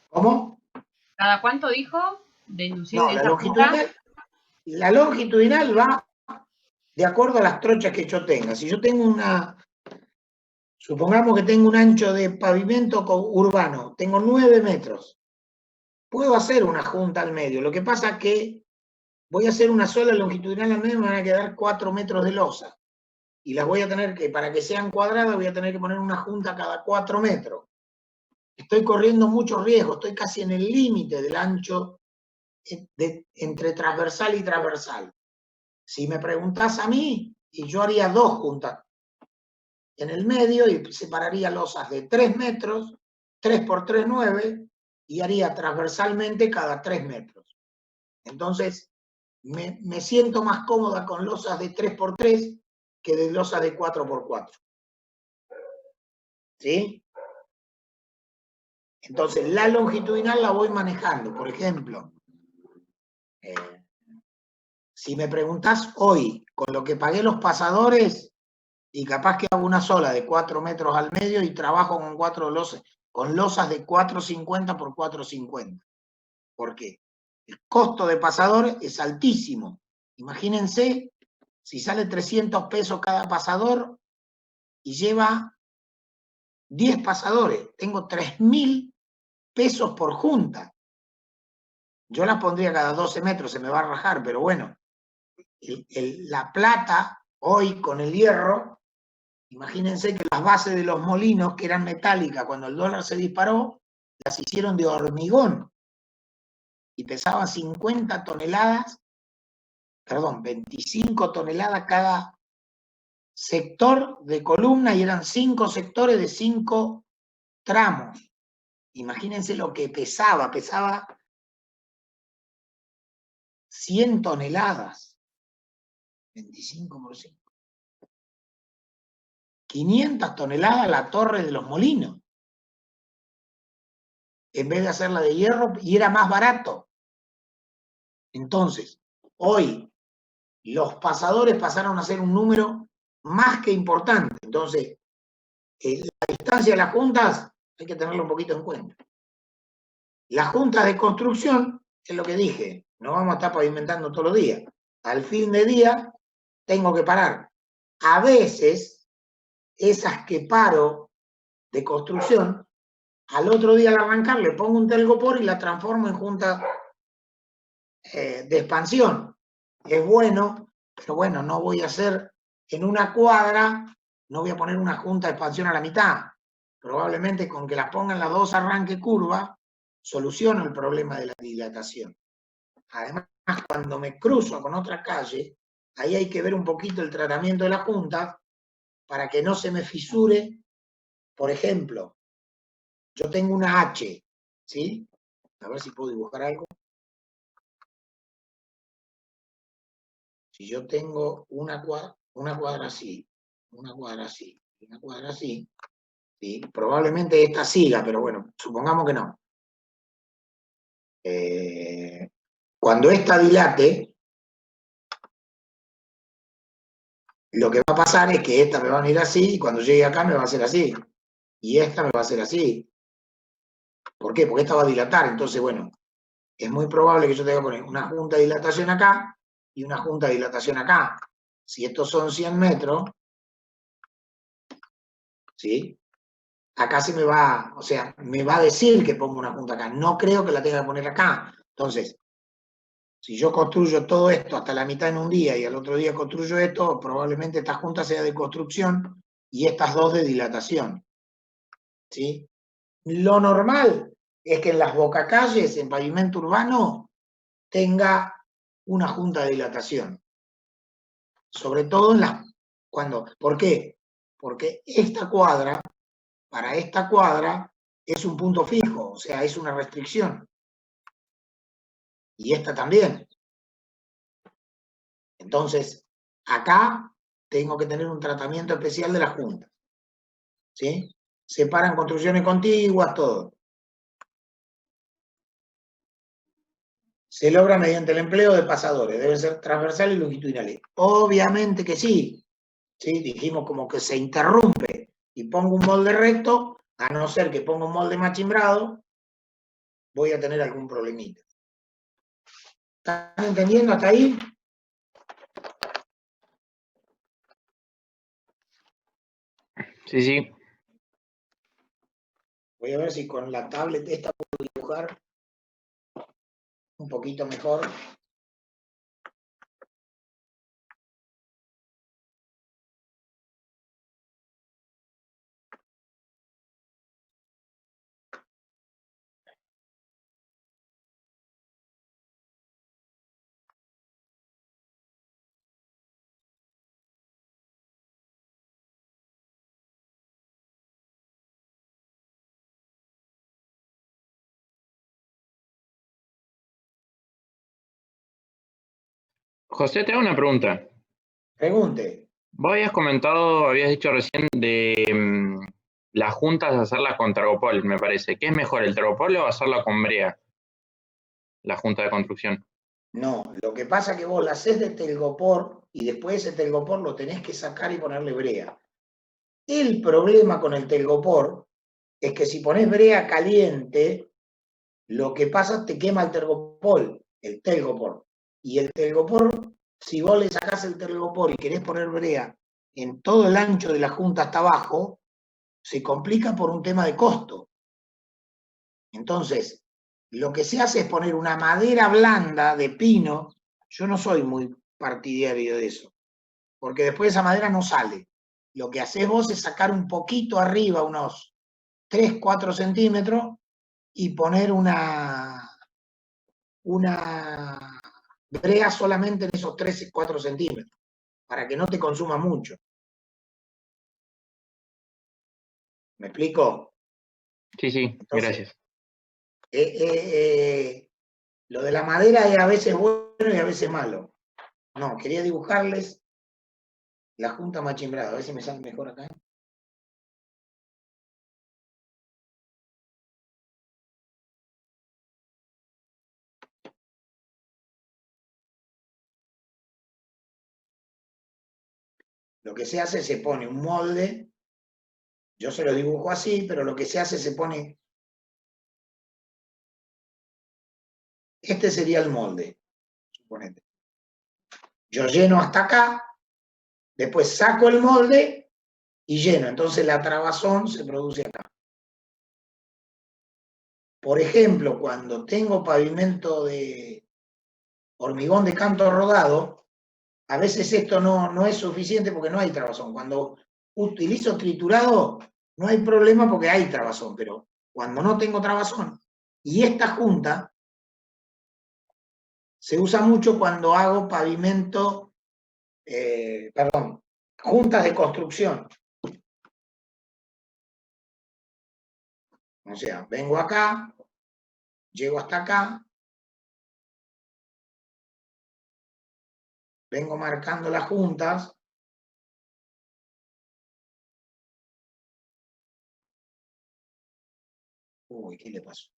¿Cómo? ¿Cada cuánto dijo de inducir No, esa junta? la longitudinal va de acuerdo a las trochas que yo tenga. Si yo tengo supongamos que tengo un ancho de pavimento urbano, tengo 9 metros. Puedo hacer una junta al medio. Lo que pasa es que voy a hacer una sola longitudinal al medio, me van a quedar 4 metros de losa. Y las voy a tener que, para que sean cuadradas, voy a tener que poner una junta cada 4 metros. Estoy corriendo mucho riesgo, estoy casi en el límite del ancho entre transversal y transversal. Si me preguntás a mí, y yo haría 2 juntas en el medio y separaría losas de 3 metros, 3 por 3, 9, y haría transversalmente cada 3 metros. Entonces, me siento más cómoda con losas de 3 por 3 que de losas de 4 por 4. ¿Sí? Entonces, la longitudinal la voy manejando. Por ejemplo, si me preguntás hoy, con lo que pagué los pasadores, y capaz que hago una sola de 4 metros al medio y trabajo con 4 losas, con losas de 4,50 por 4,50. ¿Por qué? El costo de pasador es altísimo. Imagínense si sale 300 pesos cada pasador y lleva 10 pasadores. Tengo 3.000 pesos por junta. Yo las pondría cada 12 metros, se me va a rajar, pero bueno. La plata, hoy con el hierro, imagínense que las bases de los molinos, que eran metálicas cuando el dólar se disparó, las hicieron de hormigón y pesaban 50 toneladas, perdón, 25 toneladas cada sector de columna y eran 5 sectores de 5 tramos. Imagínense lo que pesaba 100 toneladas. 25 por 5. 500 toneladas la torre de los molinos. En vez de hacerla de hierro, y era más barato. Entonces, hoy los pasadores pasaron a ser un número más que importante. Entonces, la distancia de las juntas hay que tenerlo un poquito en cuenta. Las juntas de construcción, es lo que dije, no vamos a estar pavimentando todos los días. Al fin de día, tengo que parar. A veces, esas que paro de construcción, al otro día al arrancar le pongo un telgopor y la transformo en junta de expansión. Es bueno, pero bueno, no voy a hacer en una cuadra, no voy a poner una junta de expansión a la mitad. Probablemente con que las pongan las dos arranque curva, soluciono el problema de la dilatación. Además, cuando me cruzo con otra calle, ahí hay que ver un poquito el tratamiento de la junta para que no se me fisure. Por ejemplo, yo tengo una H, ¿sí? A ver si puedo dibujar algo. Si yo tengo una cuadra así, una cuadra así, una cuadra así, ¿sí? Probablemente esta siga, pero bueno, supongamos que no. Cuando esta dilate, lo que va a pasar es que esta me va a venir así, y cuando llegue acá me va a hacer así. Y esta me va a hacer así. ¿Por qué? Porque esta va a dilatar. Entonces, bueno, es muy probable que yo tenga que poner una junta de dilatación acá y una junta de dilatación acá. Si estos son 100 metros, ¿sí? Acá se me va, o sea, me va a decir que pongo una junta acá. No creo que la tenga que poner acá. Entonces, si yo construyo todo esto hasta la mitad en un día y al otro día construyo esto, probablemente esta junta sea de construcción y estas dos de dilatación. ¿Sí? Lo normal es que en las bocacalles, en pavimento urbano, tenga una junta de dilatación. Sobre todo en las... ¿Por qué? Porque esta cuadra, para esta cuadra, es un punto fijo, o sea, es una restricción. Y esta también. Entonces, acá tengo que tener un tratamiento especial de las juntas. ¿Sí? Separan construcciones contiguas, todo. Se logra mediante el empleo de pasadores, deben ser transversales y longitudinales. Obviamente que sí. ¿Sí? Dijimos como que se interrumpe y pongo un molde recto, a no ser que ponga un molde machimbrado, voy a tener algún problemita. ¿Están entendiendo hasta ahí? Sí, sí. Voy a ver si con la tablet esta puedo dibujar un poquito mejor. José, te hago una pregunta. Pregunte. Vos habías comentado, habías dicho recién de las juntas de hacerlas con Tergopol, me parece. ¿Qué es mejor, el Tergopol o hacerla con brea? La junta de construcción. No, lo que pasa es que vos la haces de telgopor y después ese telgopor lo tenés que sacar y ponerle brea. El problema con el telgopor es que si pones brea caliente, lo que pasa es que te quema el telgopor. Y el telgopor, si vos le sacás el telgopor y querés poner brea en todo el ancho de la junta hasta abajo, se complica por un tema de costo. Entonces, lo que se hace es poner una madera blanda de pino. Yo no soy muy partidario de eso, porque después esa madera no sale. Lo que haces vos es sacar un poquito arriba, unos 3, 4 centímetros, y poner una brea solamente en esos 3, 4 centímetros, para que no te consuma mucho. ¿Me explico? Sí, sí, Entonces, gracias. lo de la madera es a veces bueno y a veces malo. No, quería dibujarles la junta machimbrada, a ver si me sale mejor acá. Lo que se hace, se pone un molde, yo se lo dibujo así, pero lo que se hace, se pone, este sería el molde, suponete. Yo lleno hasta acá, después saco el molde y lleno, entonces la trabazón se produce acá. Por ejemplo, cuando tengo pavimento de hormigón de canto rodado, a veces esto no es suficiente porque no hay trabazón. Cuando utilizo triturado, no hay problema porque hay trabazón, pero cuando no tengo trabazón, y esta junta se usa mucho cuando hago pavimento, juntas de construcción. O sea, vengo acá, llego hasta acá, vengo marcando las juntas. Uy, ¿qué le pasó?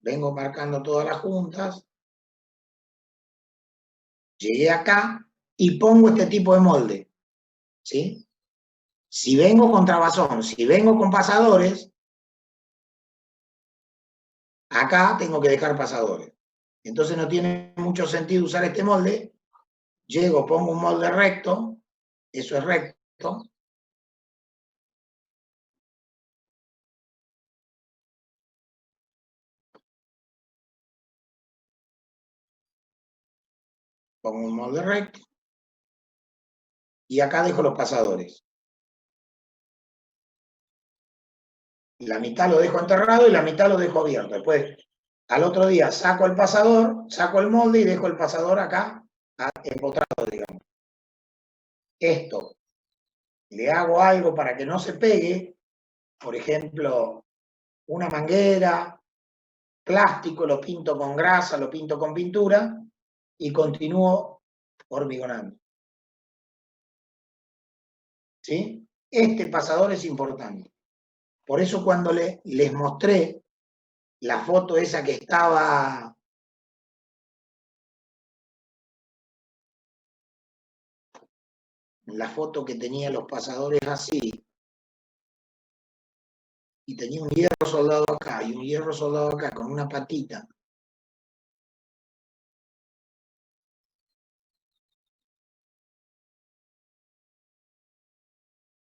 Vengo marcando todas las juntas. Llegué acá y pongo este tipo de molde. ¿Sí? Si vengo con trabazón, si vengo con pasadores, acá tengo que dejar pasadores. Entonces no tiene mucho sentido usar este molde. Llego, pongo un molde recto, eso es recto. Pongo un molde recto. Y acá dejo los pasadores. La mitad lo dejo enterrado y la mitad lo dejo abierto. Después, al otro día, saco el pasador, saco el molde y dejo el pasador acá, empotrado, digamos. Esto, le hago algo para que no se pegue, por ejemplo, una manguera, plástico, lo pinto con grasa, lo pinto con pintura y continúo hormigonando. ¿Sí? Este pasador es importante. Por eso cuando les mostré la foto esa que estaba la foto que tenía los pasadores así y tenía un hierro soldado acá y un hierro soldado acá con una patita.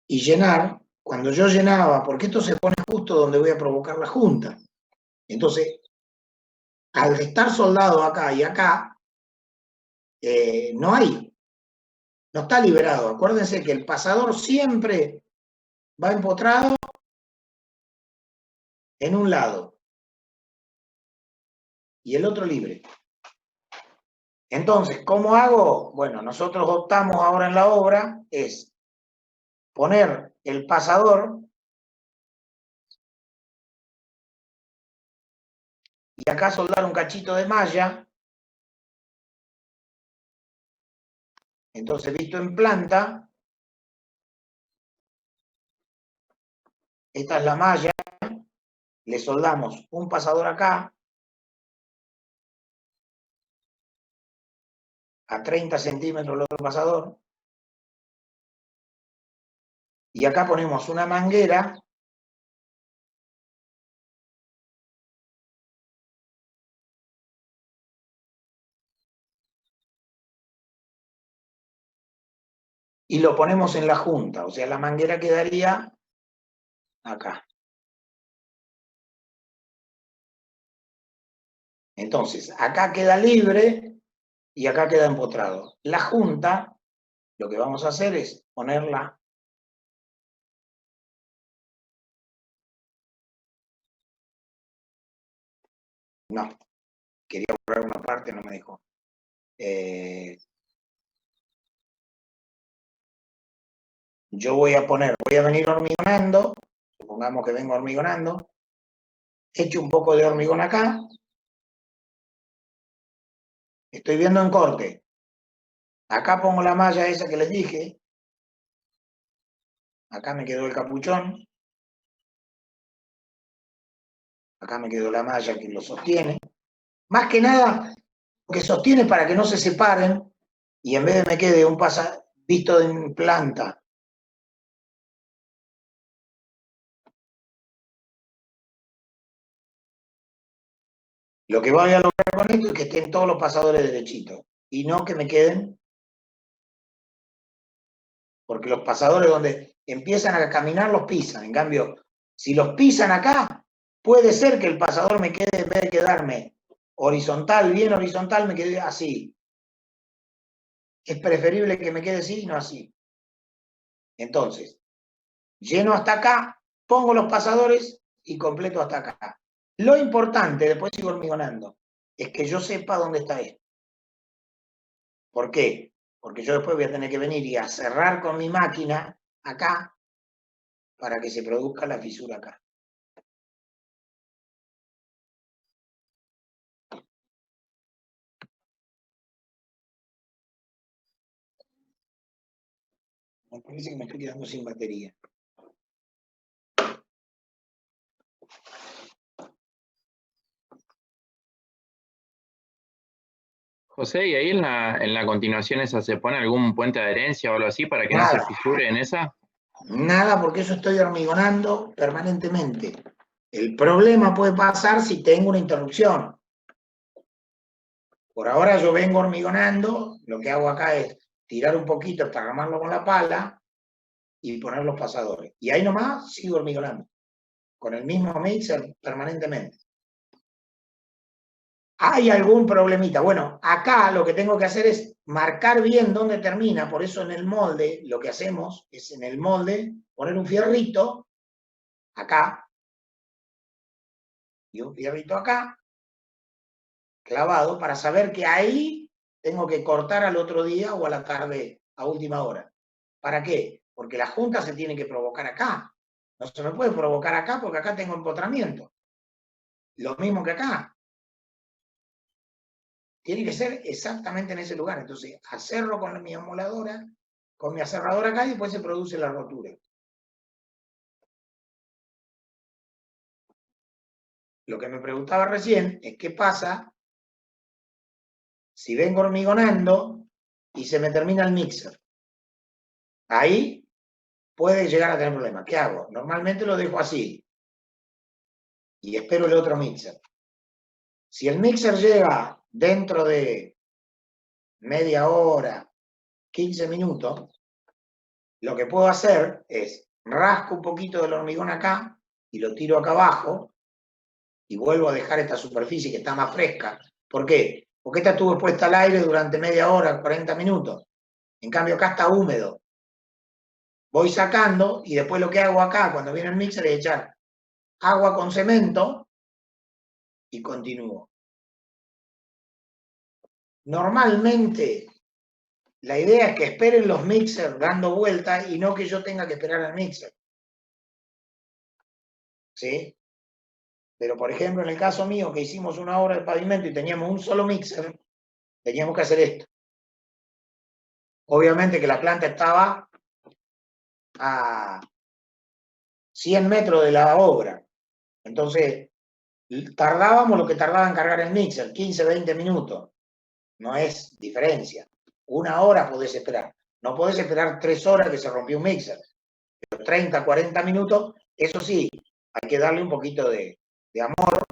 Y llenar, cuando yo llenaba, porque esto se pone justo donde voy a provocar la junta. Entonces, al estar soldado acá y acá, no está liberado. Acuérdense que el pasador siempre va empotrado en un lado y el otro libre. Entonces, ¿cómo hago? Bueno, nosotros optamos ahora en la obra es poner el pasador y acá soldar un cachito de malla. Entonces, visto en planta, esta es la malla, le soldamos un pasador acá, a 30 centímetros el otro pasador, y acá ponemos una manguera y lo ponemos en la junta, o sea, la manguera quedaría acá. Entonces, acá queda libre y acá queda empotrado. La junta, lo que vamos a hacer es ponerla no, quería borrar una parte, no me dejó. Yo voy a venir hormigonando, supongamos que vengo hormigonando, echo un poco de hormigón acá, estoy viendo en corte, acá pongo la malla esa que les dije, acá me quedó el capuchón, acá me quedó la malla que lo sostiene, Más que nada, lo que sostiene para que no se separen y en vez de me quede un visto en planta. Lo que voy a lograr con esto es que estén todos los pasadores derechitos y no que me queden, porque los pasadores donde empiezan a caminar los pisan. En cambio, si los pisan acá, puede ser que el pasador me quede, en vez de quedarme horizontal, bien horizontal, me quede así. Es preferible que me quede así y no así. Entonces, lleno hasta acá, pongo los pasadores y completo hasta acá. Lo importante, después sigo hormigonando, es que yo sepa dónde está esto. ¿Por qué? Porque yo después voy a tener que venir y a cerrar con mi máquina acá para que se produzca la fisura acá. Me parece que me estoy quedando sin batería. José, ¿y ahí en la continuación esa se pone algún puente de adherencia o algo así para que no se Nada. fisure en esa? Nada, porque eso estoy hormigonando permanentemente. El problema puede pasar si tengo una interrupción. Por ahora yo vengo hormigonando, lo que hago acá es tirar un poquito, esparramarlo con la pala y poner los pasadores. Y ahí nomás sigo hormigonando, con el mismo mixer permanentemente. ¿Hay algún problemita? Bueno, acá lo que tengo que hacer es marcar bien dónde termina, por eso en el molde lo que hacemos es en el molde poner un fierrito acá y un fierrito acá, clavado, para saber que ahí tengo que cortar al otro día o a la tarde, a última hora. ¿Para qué? Porque la junta se tiene que provocar acá. No se me puede provocar acá porque acá tengo empotramiento. Lo mismo que acá. Tiene que ser exactamente en ese lugar. Entonces, hacerlo con mi amoladora, con mi aserradora acá y después se produce la rotura. Lo que me preguntaba recién es qué pasa si vengo hormigonando y se me termina el mixer. Ahí puede llegar a tener problemas. ¿Qué hago? Normalmente lo dejo así y espero el otro mixer. Si el mixer llega dentro de media hora, 15 minutos, lo que puedo hacer es rasco un poquito del hormigón acá y lo tiro acá abajo y vuelvo a dejar esta superficie que está más fresca. ¿Por qué? Porque esta estuvo expuesta al aire durante media hora, 40 minutos. En cambio acá está húmedo. Voy sacando y después lo que hago acá cuando viene el mixer es echar agua con cemento y continúo. Normalmente la idea es que esperen los mixers dando vueltas y no que yo tenga que esperar al mixer. ¿Sí? Pero por ejemplo, en el caso mío, que hicimos una obra de pavimento y teníamos un solo mixer, teníamos que hacer esto. Obviamente que la planta estaba a 100 metros de la obra. Entonces, tardábamos lo que tardaba en cargar el mixer, 15, 20 minutos. No es diferencia. Una hora podés esperar. No podés esperar 3 horas que se rompió un mixer. Pero 30, 40 minutos, eso sí, hay que darle un poquito de amor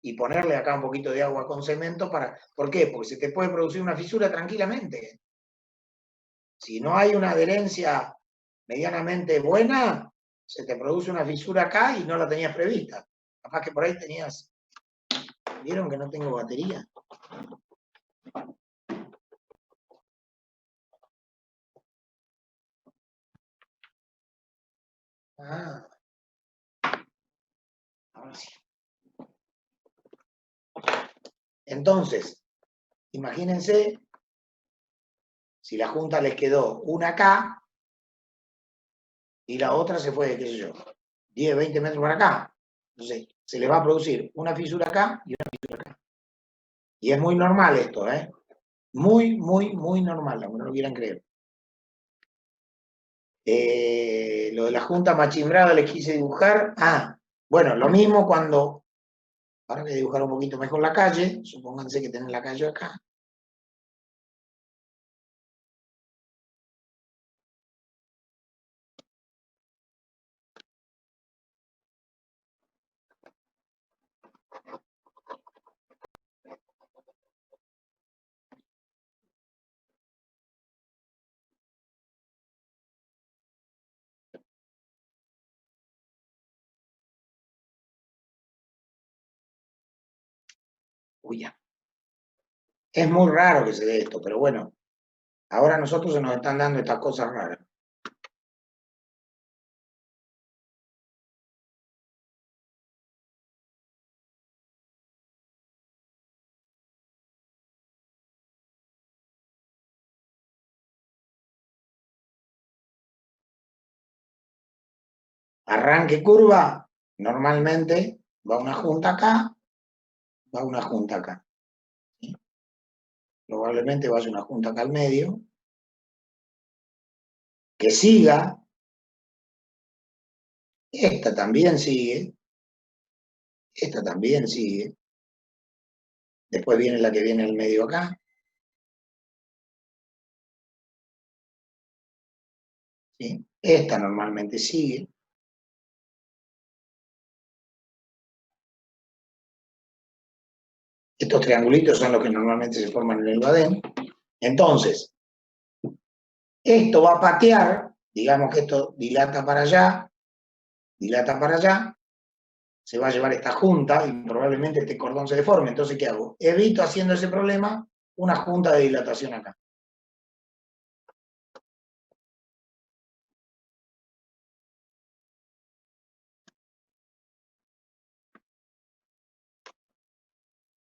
y ponerle acá un poquito de agua con cemento para... ¿Por qué? Porque se te puede producir una fisura tranquilamente. Si no hay una adherencia medianamente buena, se te produce una fisura acá y no la tenías prevista. Capaz que por ahí tenías... ¿Vieron que no tengo batería? Ah. Ahora sí. Entonces, imagínense si la junta les quedó una acá y la otra se fue, qué sé yo, 10, 20 metros para acá. Entonces, se le va a producir una fisura acá y una fisura acá. Y es muy normal esto, ¿eh? Muy, muy, muy normal, aunque no lo quieran creer. Lo de la junta machimbrada les quise dibujar. Ah, bueno, lo mismo cuando Ahora voy a dibujar un poquito mejor la calle. Supónganse que tienen la calle acá. Uy, ya. Es muy raro que se dé esto, pero bueno, ahora a nosotros se nos están dando estas cosas raras. Arranque curva, normalmente va una junta acá, va una junta acá. ¿Sí? Probablemente vaya una junta acá al medio. Que siga. Esta también sigue. Esta también sigue. Después viene la que viene al medio acá. ¿Sí? Esta normalmente sigue. Estos triangulitos son los que normalmente se forman en el badén. Entonces, esto va a patear, digamos que esto dilata para allá, se va a llevar esta junta y probablemente este cordón se deforme. Entonces, ¿qué hago? Evito haciendo ese problema una junta de dilatación acá.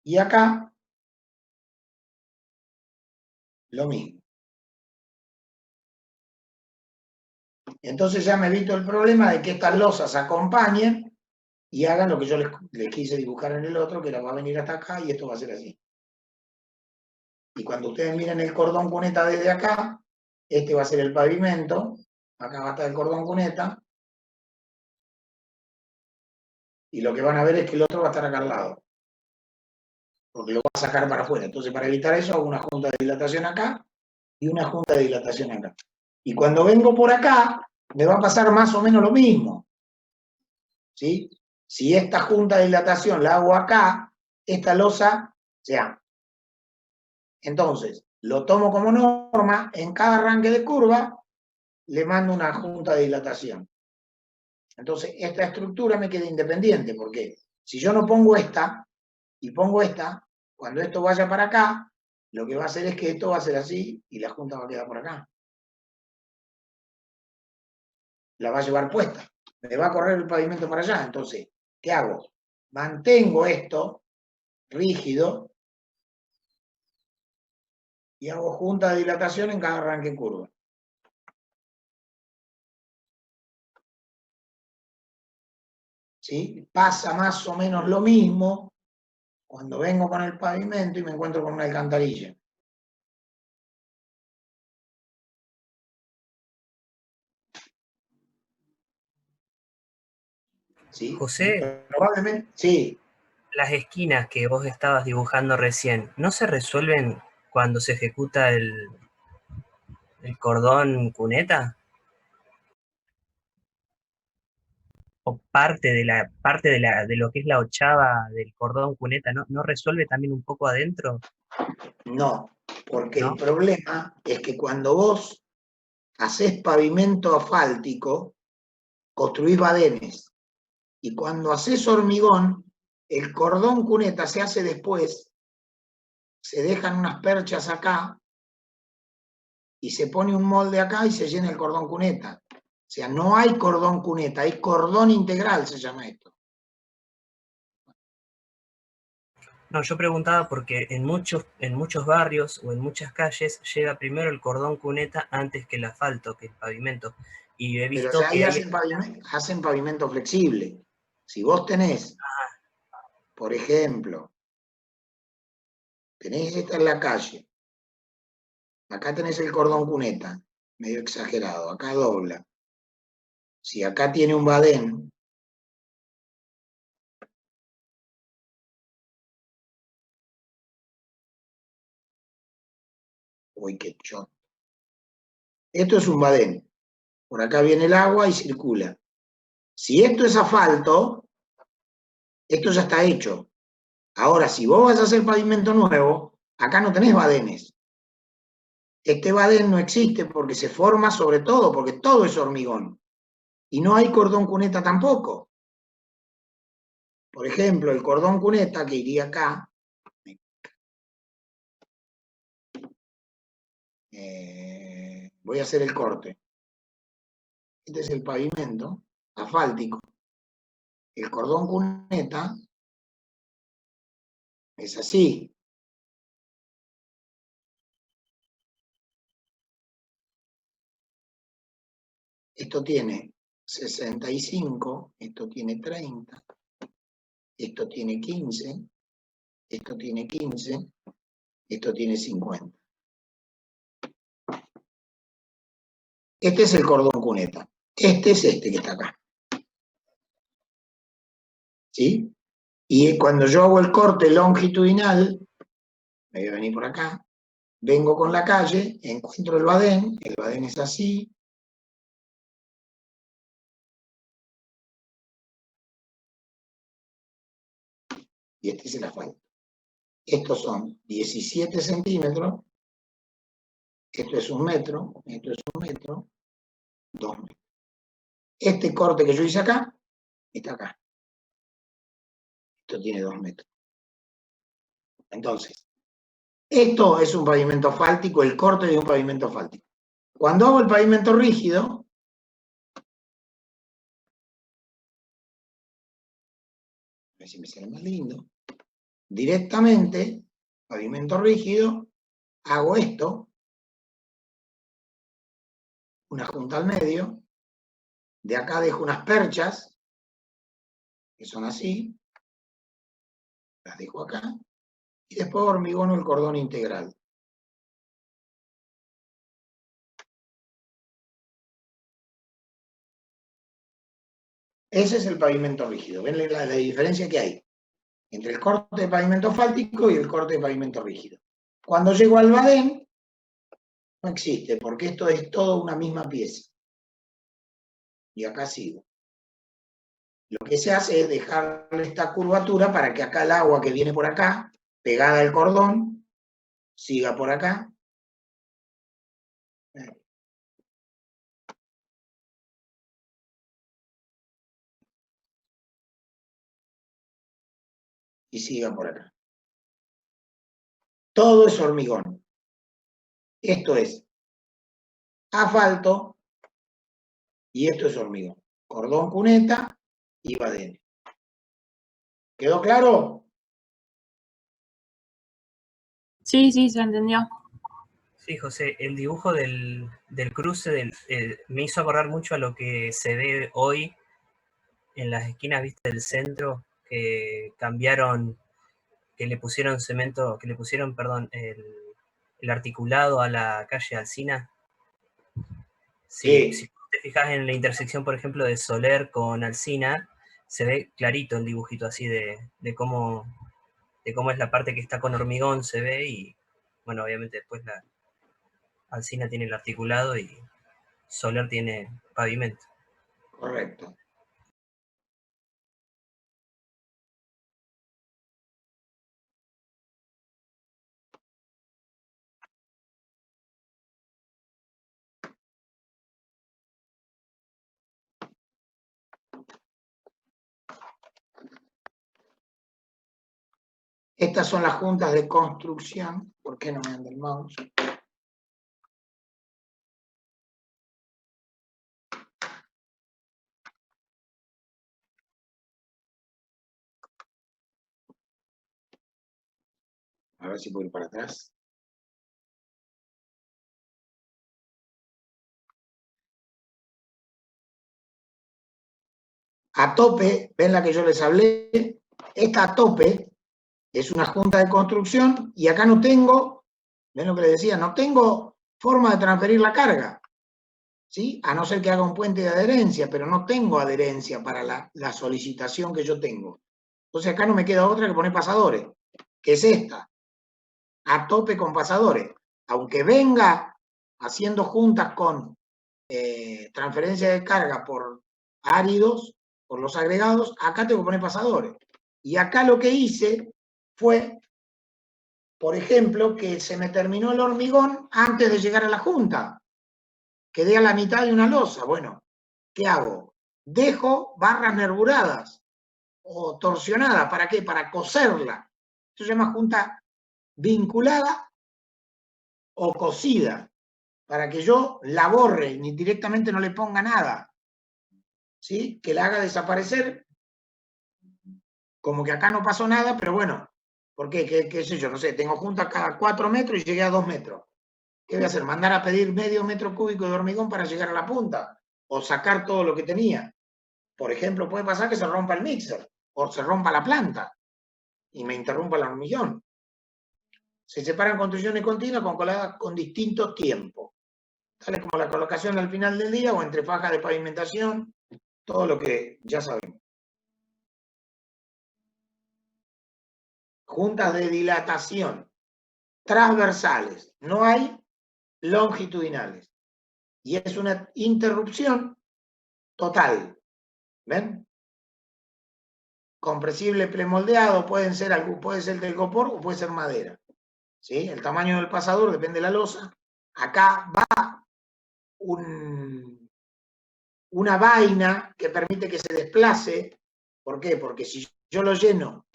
Y acá, lo mismo. Entonces ya me evito el problema de que estas losas acompañen y hagan lo que yo les quise dibujar en el otro, que va a venir hasta acá y esto va a ser así. Y cuando ustedes miren el cordón cuneta desde acá, este va a ser el pavimento, acá va a estar el cordón cuneta, y lo que van a ver es que el otro va a estar acá al lado, porque lo va a sacar para afuera. Entonces, para evitar eso, hago una junta de dilatación acá y una junta de dilatación acá. Y cuando vengo por acá, me va a pasar más o menos lo mismo. ¿Sí? Si esta junta de dilatación la hago acá, esta losa se abre. Entonces, lo tomo como norma, en cada arranque de curva, le mando una junta de dilatación. Entonces, esta estructura me queda independiente, porque si yo no pongo esta, y pongo esta, cuando esto vaya para acá, lo que va a hacer es que esto va a ser así, y la junta va a quedar por acá. La va a llevar puesta. Me va a correr el pavimento para allá. Entonces, ¿qué hago? Mantengo esto rígido, y hago junta de dilatación en cada arranque en curva. ¿Sí? Pasa más o menos lo mismo cuando vengo con el pavimento y me encuentro con una alcantarilla. ¿Sí? José, Probablemente, sí. las esquinas que vos estabas dibujando recién, ¿no se resuelven cuando se ejecuta el cordón cuneta? ¿O parte de lo que es la ochava del cordón cuneta, ¿no resuelve también un poco adentro? No, porque el ¿No? problema es que cuando vos hacés pavimento asfáltico, construís badenes. Y cuando hacés hormigón, el cordón cuneta se hace después, se dejan unas perchas acá, y se pone un molde acá y se llena el cordón cuneta. O sea, no hay cordón cuneta, hay cordón integral, se llama esto. No, yo preguntaba porque en muchos barrios o en muchas calles llega primero el cordón cuneta antes que el asfalto, que el pavimento. Y he Pero visto ahí que hay... hacen pavimento flexible. Si vos tenés, por ejemplo, tenés esta en la calle, acá tenés el cordón cuneta, medio exagerado, acá dobla. Si acá tiene un badén, Uy, qué chon. Esto es un badén. Por acá viene el agua y circula. Si esto es asfalto, esto ya está hecho. Ahora, si vos vas a hacer pavimento nuevo, acá no tenés badenes. Este badén no existe porque se forma sobre todo, porque todo es hormigón. Y no hay cordón cuneta tampoco. Por ejemplo, el cordón cuneta que iría acá, voy a hacer el corte. Este es el pavimento asfáltico. El cordón cuneta es así. Esto tiene 65, esto tiene 30, esto tiene 15, esto tiene 15, esto tiene 50. Este es el cordón cuneta. Este es este que está acá. ¿Sí? Y cuando yo hago el corte longitudinal, me voy a venir por acá, vengo con la calle, encuentro el badén es así. Y este es el asfalto. Estos son 17 centímetros, esto es 1 metro, esto es 1 metro, 2 metros. Este corte que yo hice acá, está acá. Esto tiene 2 metros. Entonces, esto es un pavimento asfáltico, el corte de un pavimento asfáltico. Cuando hago el pavimento rígido, a ver si me sale más lindo, directamente, pavimento rígido, hago esto, una junta al medio, de acá dejo unas perchas, que son así, las dejo acá, y después hormigono el cordón integral. Ese es el pavimento rígido. ¿Ven la diferencia que hay entre el corte de pavimento asfáltico y el corte de pavimento rígido? Cuando llego al badén, no existe, porque esto es todo una misma pieza. Y acá sigo. Lo que se hace es dejarle esta curvatura para que acá el agua que viene por acá, pegada al cordón, siga por acá. Y siga por acá. Todo es hormigón. Esto es asfalto y esto es hormigón. Cordón cuneta y badén. ¿Quedó claro? Sí, sí, se entendió. Sí, José, el dibujo del cruce me hizo acordar mucho a lo que se ve hoy en las esquinas, viste, del centro, que cambiaron, que le pusieron cemento, que le pusieron, perdón, el articulado a la calle Alsina. Si te fijas en la intersección, por ejemplo, de Soler con Alsina, se ve clarito el dibujito así de cómo es la parte que está con hormigón, se ve, y bueno, obviamente después la Alsina tiene el articulado y Soler tiene pavimento. Correcto. Estas son las juntas de construcción. ¿Por qué no me anda el mouse? A ver si puedo ir para atrás. A tope, ven la que yo les hablé, esta a tope es una junta de construcción y acá no tengo, ven lo que les decía, no tengo forma de transferir la carga, ¿sí? A no ser que haga un puente de adherencia, pero no tengo adherencia para la solicitación que yo tengo. Entonces acá no me queda otra que poner pasadores, que es esta, a tope con pasadores. aunque venga haciendo juntas con transferencia de carga por áridos, por los agregados, acá tengo que poner pasadores. Y acá lo que hice fue, por ejemplo, que se me terminó el hormigón antes de llegar a la junta. Quedé a la mitad de una losa. Bueno, ¿qué hago? Dejo barras nervuradas o torsionadas. ¿Para qué? Para coserla. Eso se llama junta vinculada o cosida, para que yo la borre, ni directamente no le ponga nada. ¿Sí? Que la haga desaparecer, como que acá no pasó nada, pero bueno, ¿por qué? ¿Qué sé yo? No sé, tengo juntas cada 4 metros y llegué a 2 metros. ¿Qué voy a hacer? ¿Mandar a pedir medio metro cúbico de hormigón para llegar a la punta? ¿O sacar todo lo que tenía? Por ejemplo, puede pasar que se rompa el mixer, o se rompa la planta, y me interrumpa el hormigón. Se separan construcciones continuas con distintos tiempos, tales como la colocación al final del día o entre fajas de pavimentación, todo lo que ya sabemos. Juntas de dilatación, transversales, no hay longitudinales. Y es una interrupción total. ¿Ven? Compresible premoldeado, puede ser del copor o puede ser madera. ¿Sí? El tamaño del pasador depende de la losa. Acá va una vaina que permite que se desplace. ¿Por qué? Porque si yo lo lleno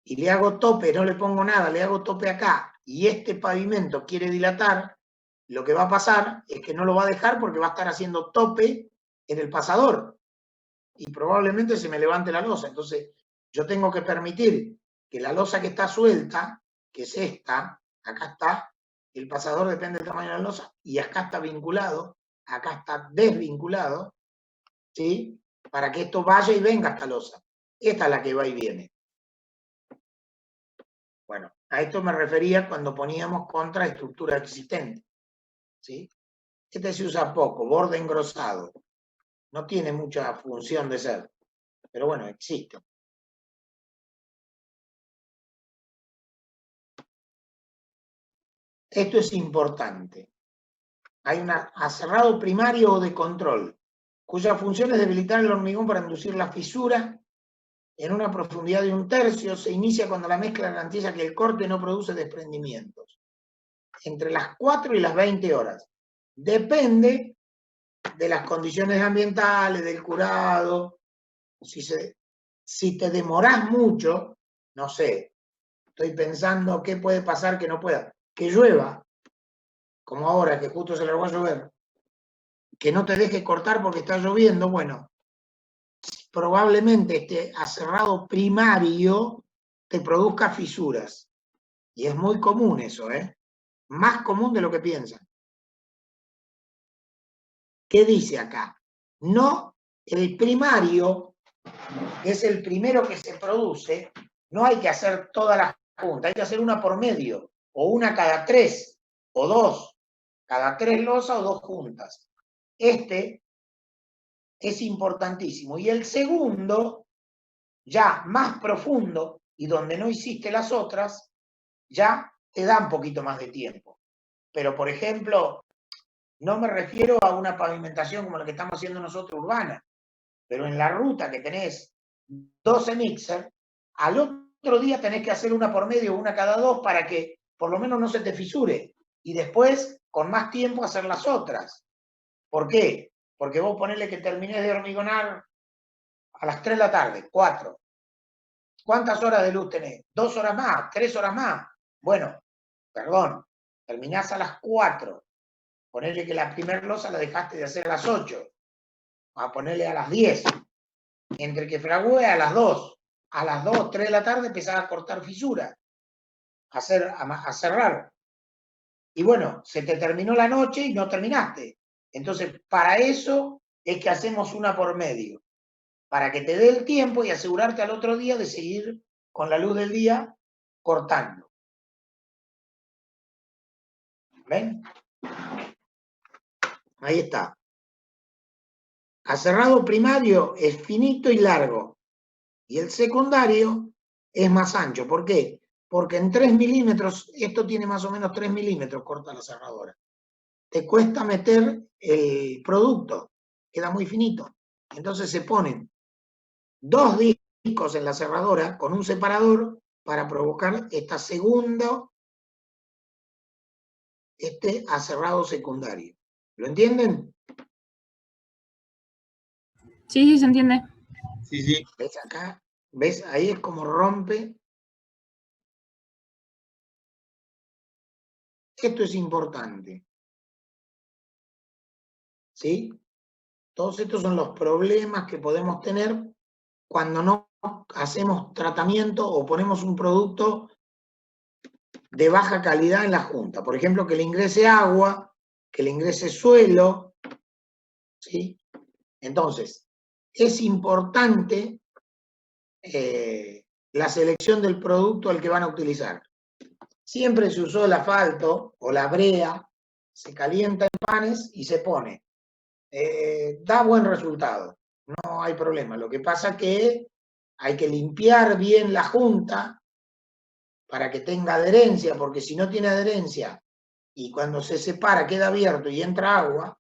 y le hago tope, no le pongo nada, le hago tope acá, y este pavimento quiere dilatar, lo que va a pasar es que no lo va a dejar porque va a estar haciendo tope en el pasador. Y probablemente se me levante la losa. Entonces, yo tengo que permitir que la losa que está suelta, que es esta, acá está, el pasador depende del tamaño de la losa, y acá está vinculado, acá está desvinculado, ¿sí? Para que esto vaya y venga esta losa. Esta es la que va y viene. Bueno, a esto me refería cuando poníamos contra estructura existente, ¿sí? Este se usa poco, borde engrosado. No tiene mucha función de ser, pero bueno, existe. Esto es importante. Hay un aserrado primario o de control, cuya función es debilitar el hormigón para inducir la fisura en una profundidad de 1/3. Se inicia cuando la mezcla garantiza que el corte no produce desprendimientos. Entre las 4 y las 20 horas. Depende de las condiciones ambientales, del curado. Si te demorás mucho, no sé, estoy pensando qué puede pasar que no pueda. Que llueva, como ahora, que justo se le va a llover, que no te deje cortar porque está lloviendo, bueno, probablemente este aserrado primario te produzca fisuras. Y es muy común eso, ¿eh? Más común de lo que piensan. ¿Qué dice acá? No, el primario, que es el primero que se produce, no hay que hacer todas las juntas, hay que hacer una por medio, o una cada 3, o 2, cada 3 losas o 2 juntas. Este es importantísimo. Y el segundo, ya más profundo, y donde no hiciste las otras, ya te da un poquito más de tiempo. Pero, por ejemplo, no me refiero a una pavimentación como la que estamos haciendo nosotros urbana, pero en la ruta que tenés 12 mixer, al otro día tenés que hacer una por medio, una cada 2, para que por lo menos no se te fisure. Y después, con más tiempo, hacer las otras. ¿Por qué? Porque vos ponele que terminés de hormigonar a las 3 de la tarde, 4. ¿Cuántas horas de luz tenés? 2 horas más, 3 horas más. Bueno, perdón, terminás a las 4. Ponele que la primera losa la dejaste de hacer a las 8. A ponerle a las 10. Entre que fragüe a las 2. A las 2, 3 de la tarde empezás a cortar fisuras. A cerrar. Y bueno, se te terminó la noche y no terminaste. Entonces, para eso es que hacemos una por medio. Para que te dé el tiempo y asegurarte al otro día de seguir con la luz del día cortando. ¿Ven? Ahí está. Aserrado primario es finito y largo. Y el secundario es más ancho. ¿Por qué? Porque en 3 milímetros, esto tiene más o menos 3 milímetros, corta la cerradura. Te cuesta meter el producto, queda muy finito. Entonces se ponen 2 discos en la cerradura con un separador para provocar este aserrado secundario. ¿Lo entienden? Sí, sí, se entiende. Sí, sí. ¿Ves acá? ¿Ves? Ahí es como rompe. Esto es importante. ¿Sí? Todos estos son los problemas que podemos tener cuando no hacemos tratamiento o ponemos un producto de baja calidad en la junta. Por ejemplo, que le ingrese agua, que le ingrese suelo. ¿Sí? Entonces, es importante la selección del producto al que van a utilizar. Siempre se usó el asfalto o la brea, se calienta en panes y se pone. Da buen resultado, no hay problema. Lo que pasa es que hay que limpiar bien la junta para que tenga adherencia, porque si no tiene adherencia y cuando se separa queda abierto y entra agua,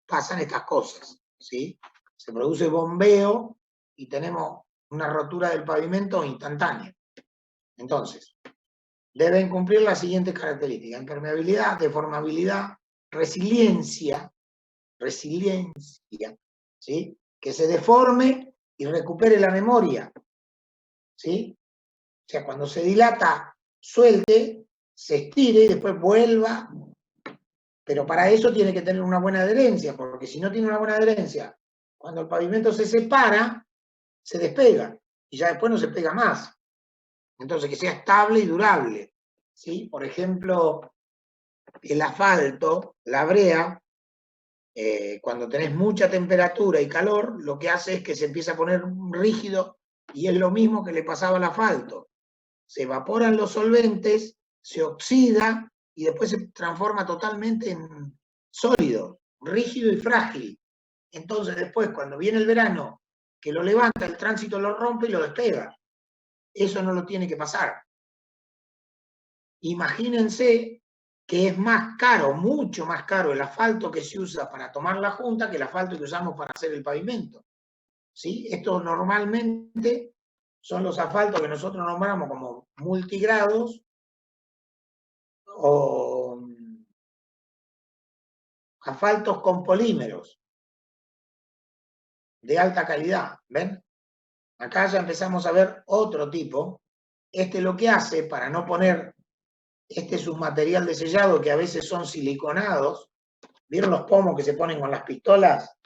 pasan estas cosas, ¿sí? Se produce bombeo y tenemos una rotura del pavimento instantánea. Entonces, deben cumplir las siguientes características: impermeabilidad, deformabilidad, resiliencia, ¿sí? Que se deforme y recupere la memoria, ¿sí? O sea, cuando se dilata, suelte, se estire y después vuelva, pero para eso tiene que tener una buena adherencia, porque si no tiene una buena adherencia, cuando el pavimento se separa, se despega y ya después no se pega más. Entonces, que sea estable y durable, ¿sí? Por ejemplo, el asfalto, la brea, cuando tenés mucha temperatura y calor, lo que hace es que se empieza a poner rígido y es lo mismo que le pasaba al asfalto. Se evaporan los solventes, se oxida y después se transforma totalmente en sólido, rígido y frágil. Entonces después, cuando viene el verano, que lo levanta, el tránsito lo rompe y lo despega. Eso no lo tiene que pasar. Imagínense que es más caro, mucho más caro el asfalto que se usa para tomar la junta que el asfalto que usamos para hacer el pavimento. ¿Sí? Esto normalmente son los asfaltos que nosotros nombramos como multigrados o asfaltos con polímeros de alta calidad. ¿Ven? Acá ya empezamos a ver otro tipo. Este lo que hace, para no poner, este es un material de sellado que a veces son siliconados. ¿Vieron los pomos que se ponen con las pistolas?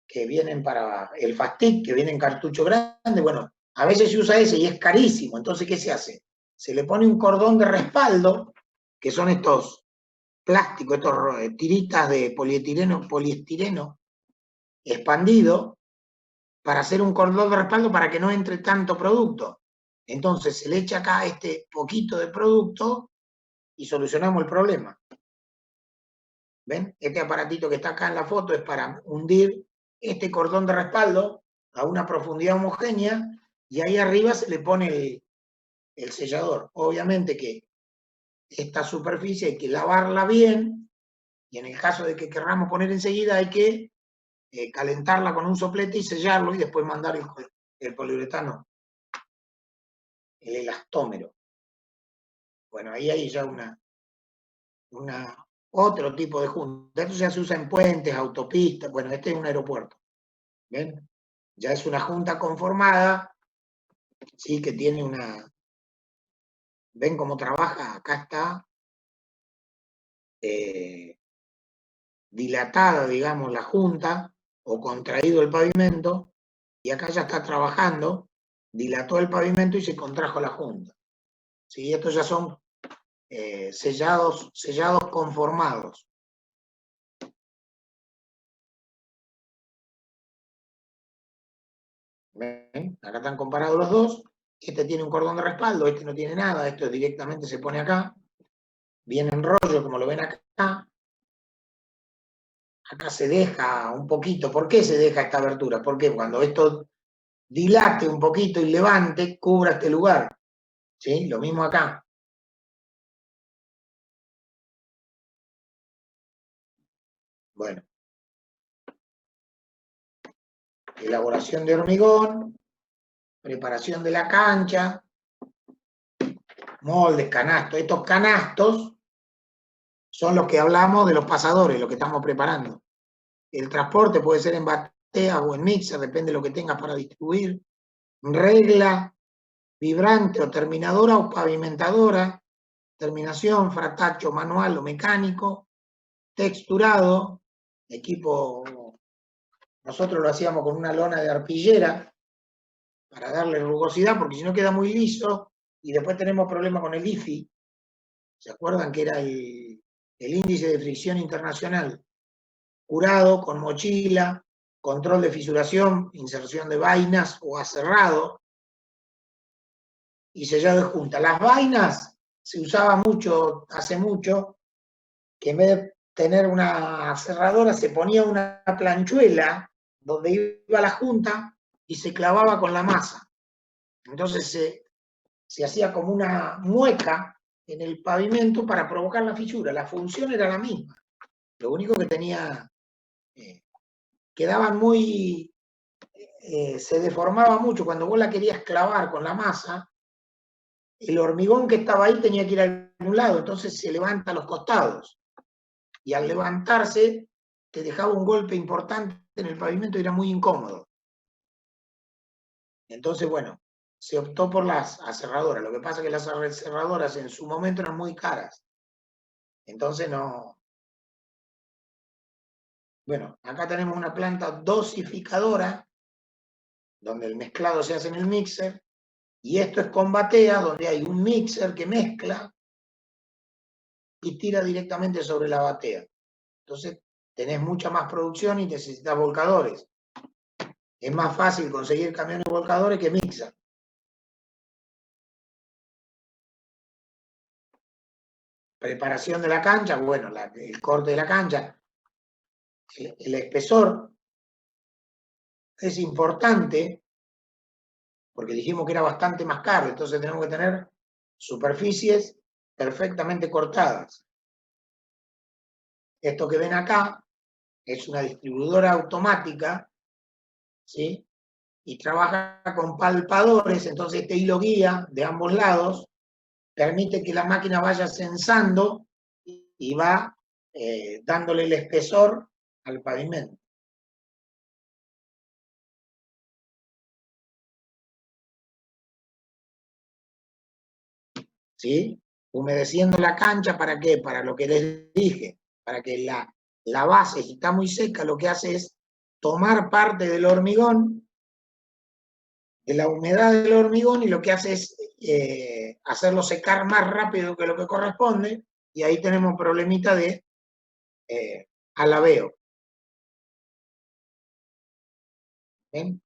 Que vienen para el Fastic, que viene en cartucho grande. Bueno, a veces se usa ese y es carísimo. Entonces, ¿qué se hace? Se le pone un cordón de respaldo, que son estos plásticos, estos tiritas de poliestireno expandido, para hacer un cordón de respaldo para que no entre tanto producto. Entonces se le echa acá este poquito de producto y solucionamos el problema. ¿Ven? Este aparatito que está acá en la foto es para hundir este cordón de respaldo a una profundidad homogénea y ahí arriba se le pone el sellador. Obviamente que esta superficie hay que lavarla bien y en el caso de que queramos poner enseguida hay que calentarla con un soplete y sellarlo y después mandar el poliuretano, el elastómero. Bueno, ahí hay ya otro tipo de junta. Esto ya se usa en puentes, autopistas. Bueno, este es un aeropuerto. ¿Ven? Ya es una junta conformada, ¿sí? Que tiene una... ¿Ven cómo trabaja? Acá está dilatada, digamos, la junta, o contraído el pavimento, y acá ya está trabajando, dilató el pavimento y se contrajo la junta. ¿Sí? Estos ya son sellados conformados. ¿Ven? Acá están comparados los dos. Este tiene un cordón de respaldo, este no tiene nada, esto directamente se pone acá. Viene en rollo, como lo ven acá. Acá se deja un poquito. ¿Por qué se deja esta abertura? Porque cuando esto dilate un poquito y levante, cubra este lugar. ¿Sí? Lo mismo acá. Bueno. Elaboración de hormigón, preparación de la cancha, moldes, canastos. Estos canastos son los que hablamos de los pasadores, lo que estamos preparando. El transporte puede ser en batea o en mixer, depende de lo que tengas para distribuir. Regla, vibrante o terminadora o pavimentadora, terminación, fratacho manual o mecánico, texturado, equipo, nosotros lo hacíamos con una lona de arpillera para darle rugosidad, porque si no queda muy liso, y después tenemos problemas con el IFI. ¿Se acuerdan que era el índice de fricción internacional? Curado, con mochila, control de fisuración, inserción de vainas o aserrado, y sellado de junta. Las vainas se usaba mucho, hace mucho, que en vez de tener una cerradora se ponía una planchuela donde iba la junta y se clavaba con la masa. Entonces se hacía como una mueca en el pavimento para provocar la fisura. La función era la misma. Lo único que tenía, quedaban muy, se deformaba mucho. Cuando vos la querías clavar con la masa, el hormigón que estaba ahí tenía que ir a algún lado, entonces se levanta a los costados. Y al levantarse, te dejaba un golpe importante en el pavimento y era muy incómodo. Entonces, bueno, se optó por las aserradoras. Lo que pasa es que las aserradoras en su momento eran muy caras. Entonces no. Bueno, acá tenemos una planta dosificadora, donde el mezclado se hace en el mixer, y esto es con batea, donde hay un mixer que mezcla y tira directamente sobre la batea. Entonces tenés mucha más producción y necesitas volcadores. Es más fácil conseguir camiones volcadores que mixer. Preparación de la cancha, bueno, el corte de la cancha. El espesor es importante porque dijimos que era bastante más caro, entonces tenemos que tener superficies perfectamente cortadas. Esto que ven acá es una distribuidora automática, ¿sí? Y trabaja con palpadores, entonces este hilo guía de ambos lados permite que la máquina vaya sensando y va dándole el espesor al pavimento. ¿Sí? Humedeciendo la cancha, ¿para qué? Para lo que les dije, para que la base, si está muy seca, lo que hace es tomar parte del hormigón, de la humedad del hormigón, y lo que hace es hacerlo secar más rápido que lo que corresponde, y ahí tenemos un problemita de alabeo. ¿Ven?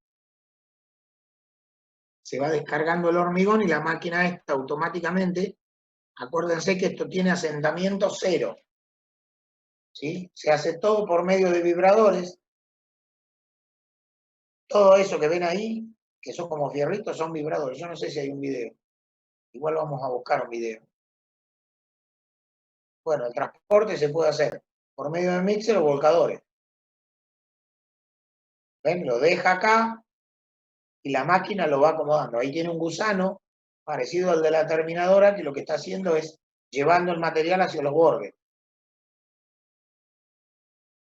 Se va descargando el hormigón y la máquina esta automáticamente, acuérdense que esto tiene asentamiento cero, ¿sí? Se hace todo por medio de vibradores. Todo eso que ven ahí, que son como fierritos, son vibradores. Yo no sé si hay un video. Igual vamos a buscar un video. Bueno, el transporte se puede hacer por medio de mixer o volcadores. ¿Ven? Lo deja acá y la máquina lo va acomodando. Ahí tiene un gusano parecido al de la terminadora, que lo que está haciendo es llevando el material hacia los bordes.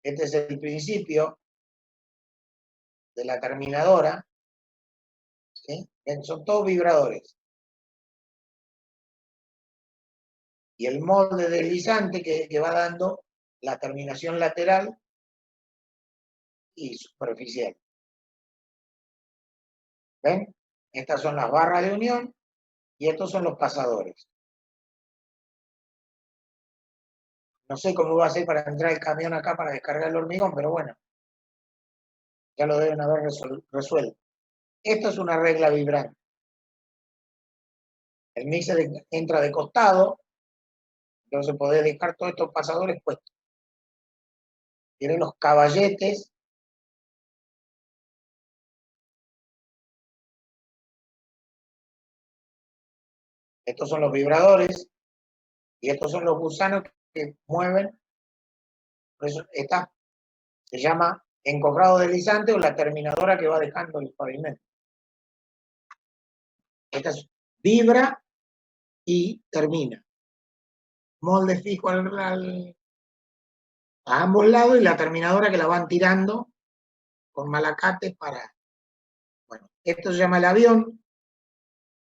Este es el principio de la terminadora. ¿Sí? ¿Ven? Son todos vibradores. Y el molde deslizante que va dando la terminación lateral y superficial. ¿Ven? Estas son las barras de unión y estos son los pasadores. No sé cómo va a ser para entrar el camión acá para descargar el hormigón, pero bueno, ya lo deben haber resuelto. Esto es una regla vibrante. El mixer entra de costado, entonces podés dejar todos estos pasadores puestos. Tienen los caballetes. Estos son los vibradores y estos son los gusanos que mueven. Por eso esta se llama encofrado deslizante o la terminadora que va dejando el pavimento. Esta vibra y termina. Molde fijo a ambos lados y la terminadora que la van tirando con malacates para... Bueno, esto se llama el avión,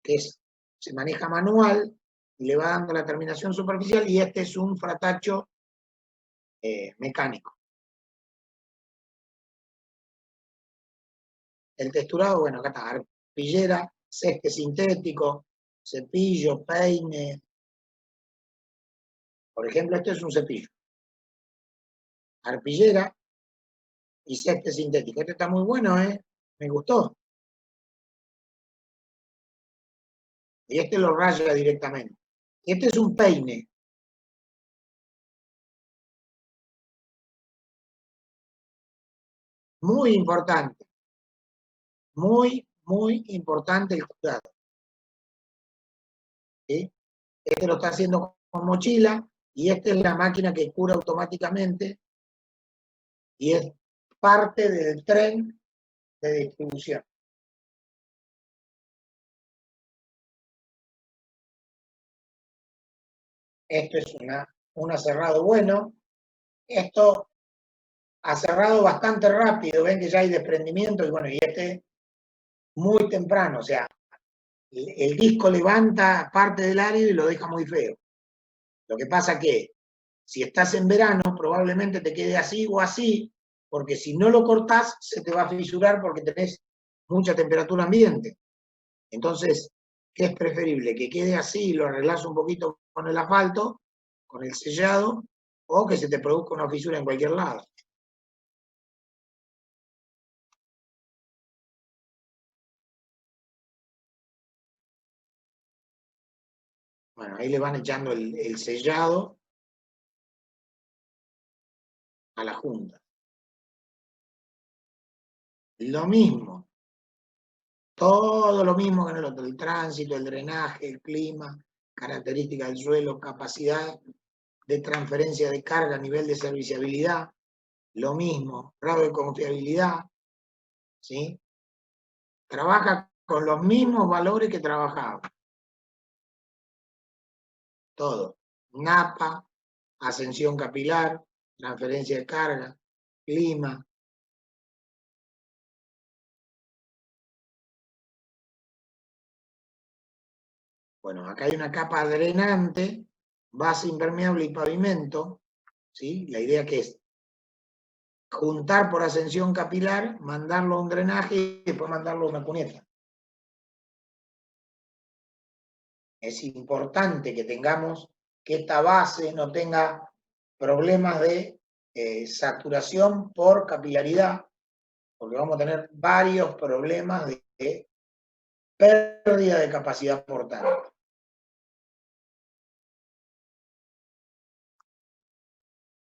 que se maneja manual y le va dando la terminación superficial, y este es un fratacho mecánico. El texturado, bueno, acá está, arpillera, césped sintético, cepillo, peine. Por ejemplo, este es un cepillo. Arpillera y césped sintético. Este está muy bueno, me gustó. Y este lo raya directamente. Este es un peine. Muy importante. Muy, muy importante el cuidado. ¿Sí? Este lo está haciendo con mochila y esta es la máquina que cura automáticamente y es parte del tren de distribución. Esto es un aserrado bueno. Esto aserrado bastante rápido, ven que ya hay desprendimiento y bueno, y este muy temprano, o sea, el disco levanta parte del área y lo deja muy feo. Lo que pasa que si estás en verano probablemente te quede así o así, porque si no lo cortás se te va a fisurar porque tenés mucha temperatura ambiente. Entonces, ¿qué es preferible? Que quede así y lo arreglás un poquito con el asfalto, con el sellado, o que se te produzca una fisura en cualquier lado. Bueno, ahí le van echando el sellado a la junta. Lo mismo. Todo lo mismo que en el otro. El tránsito, el drenaje, el clima, características del suelo, capacidad de transferencia de carga, nivel de serviciabilidad. Lo mismo. Grado de confiabilidad. ¿Sí? Trabaja con los mismos valores que trabajaba. Todo. NAPA, ascensión capilar, transferencia de carga, clima. Bueno, acá hay una capa drenante, base impermeable y pavimento, ¿sí? La idea que es juntar por ascensión capilar, mandarlo a un drenaje y después mandarlo a una cuneta. Es importante que tengamos que esta base no tenga problemas de saturación por capilaridad, porque vamos a tener varios problemas de pérdida de capacidad portante.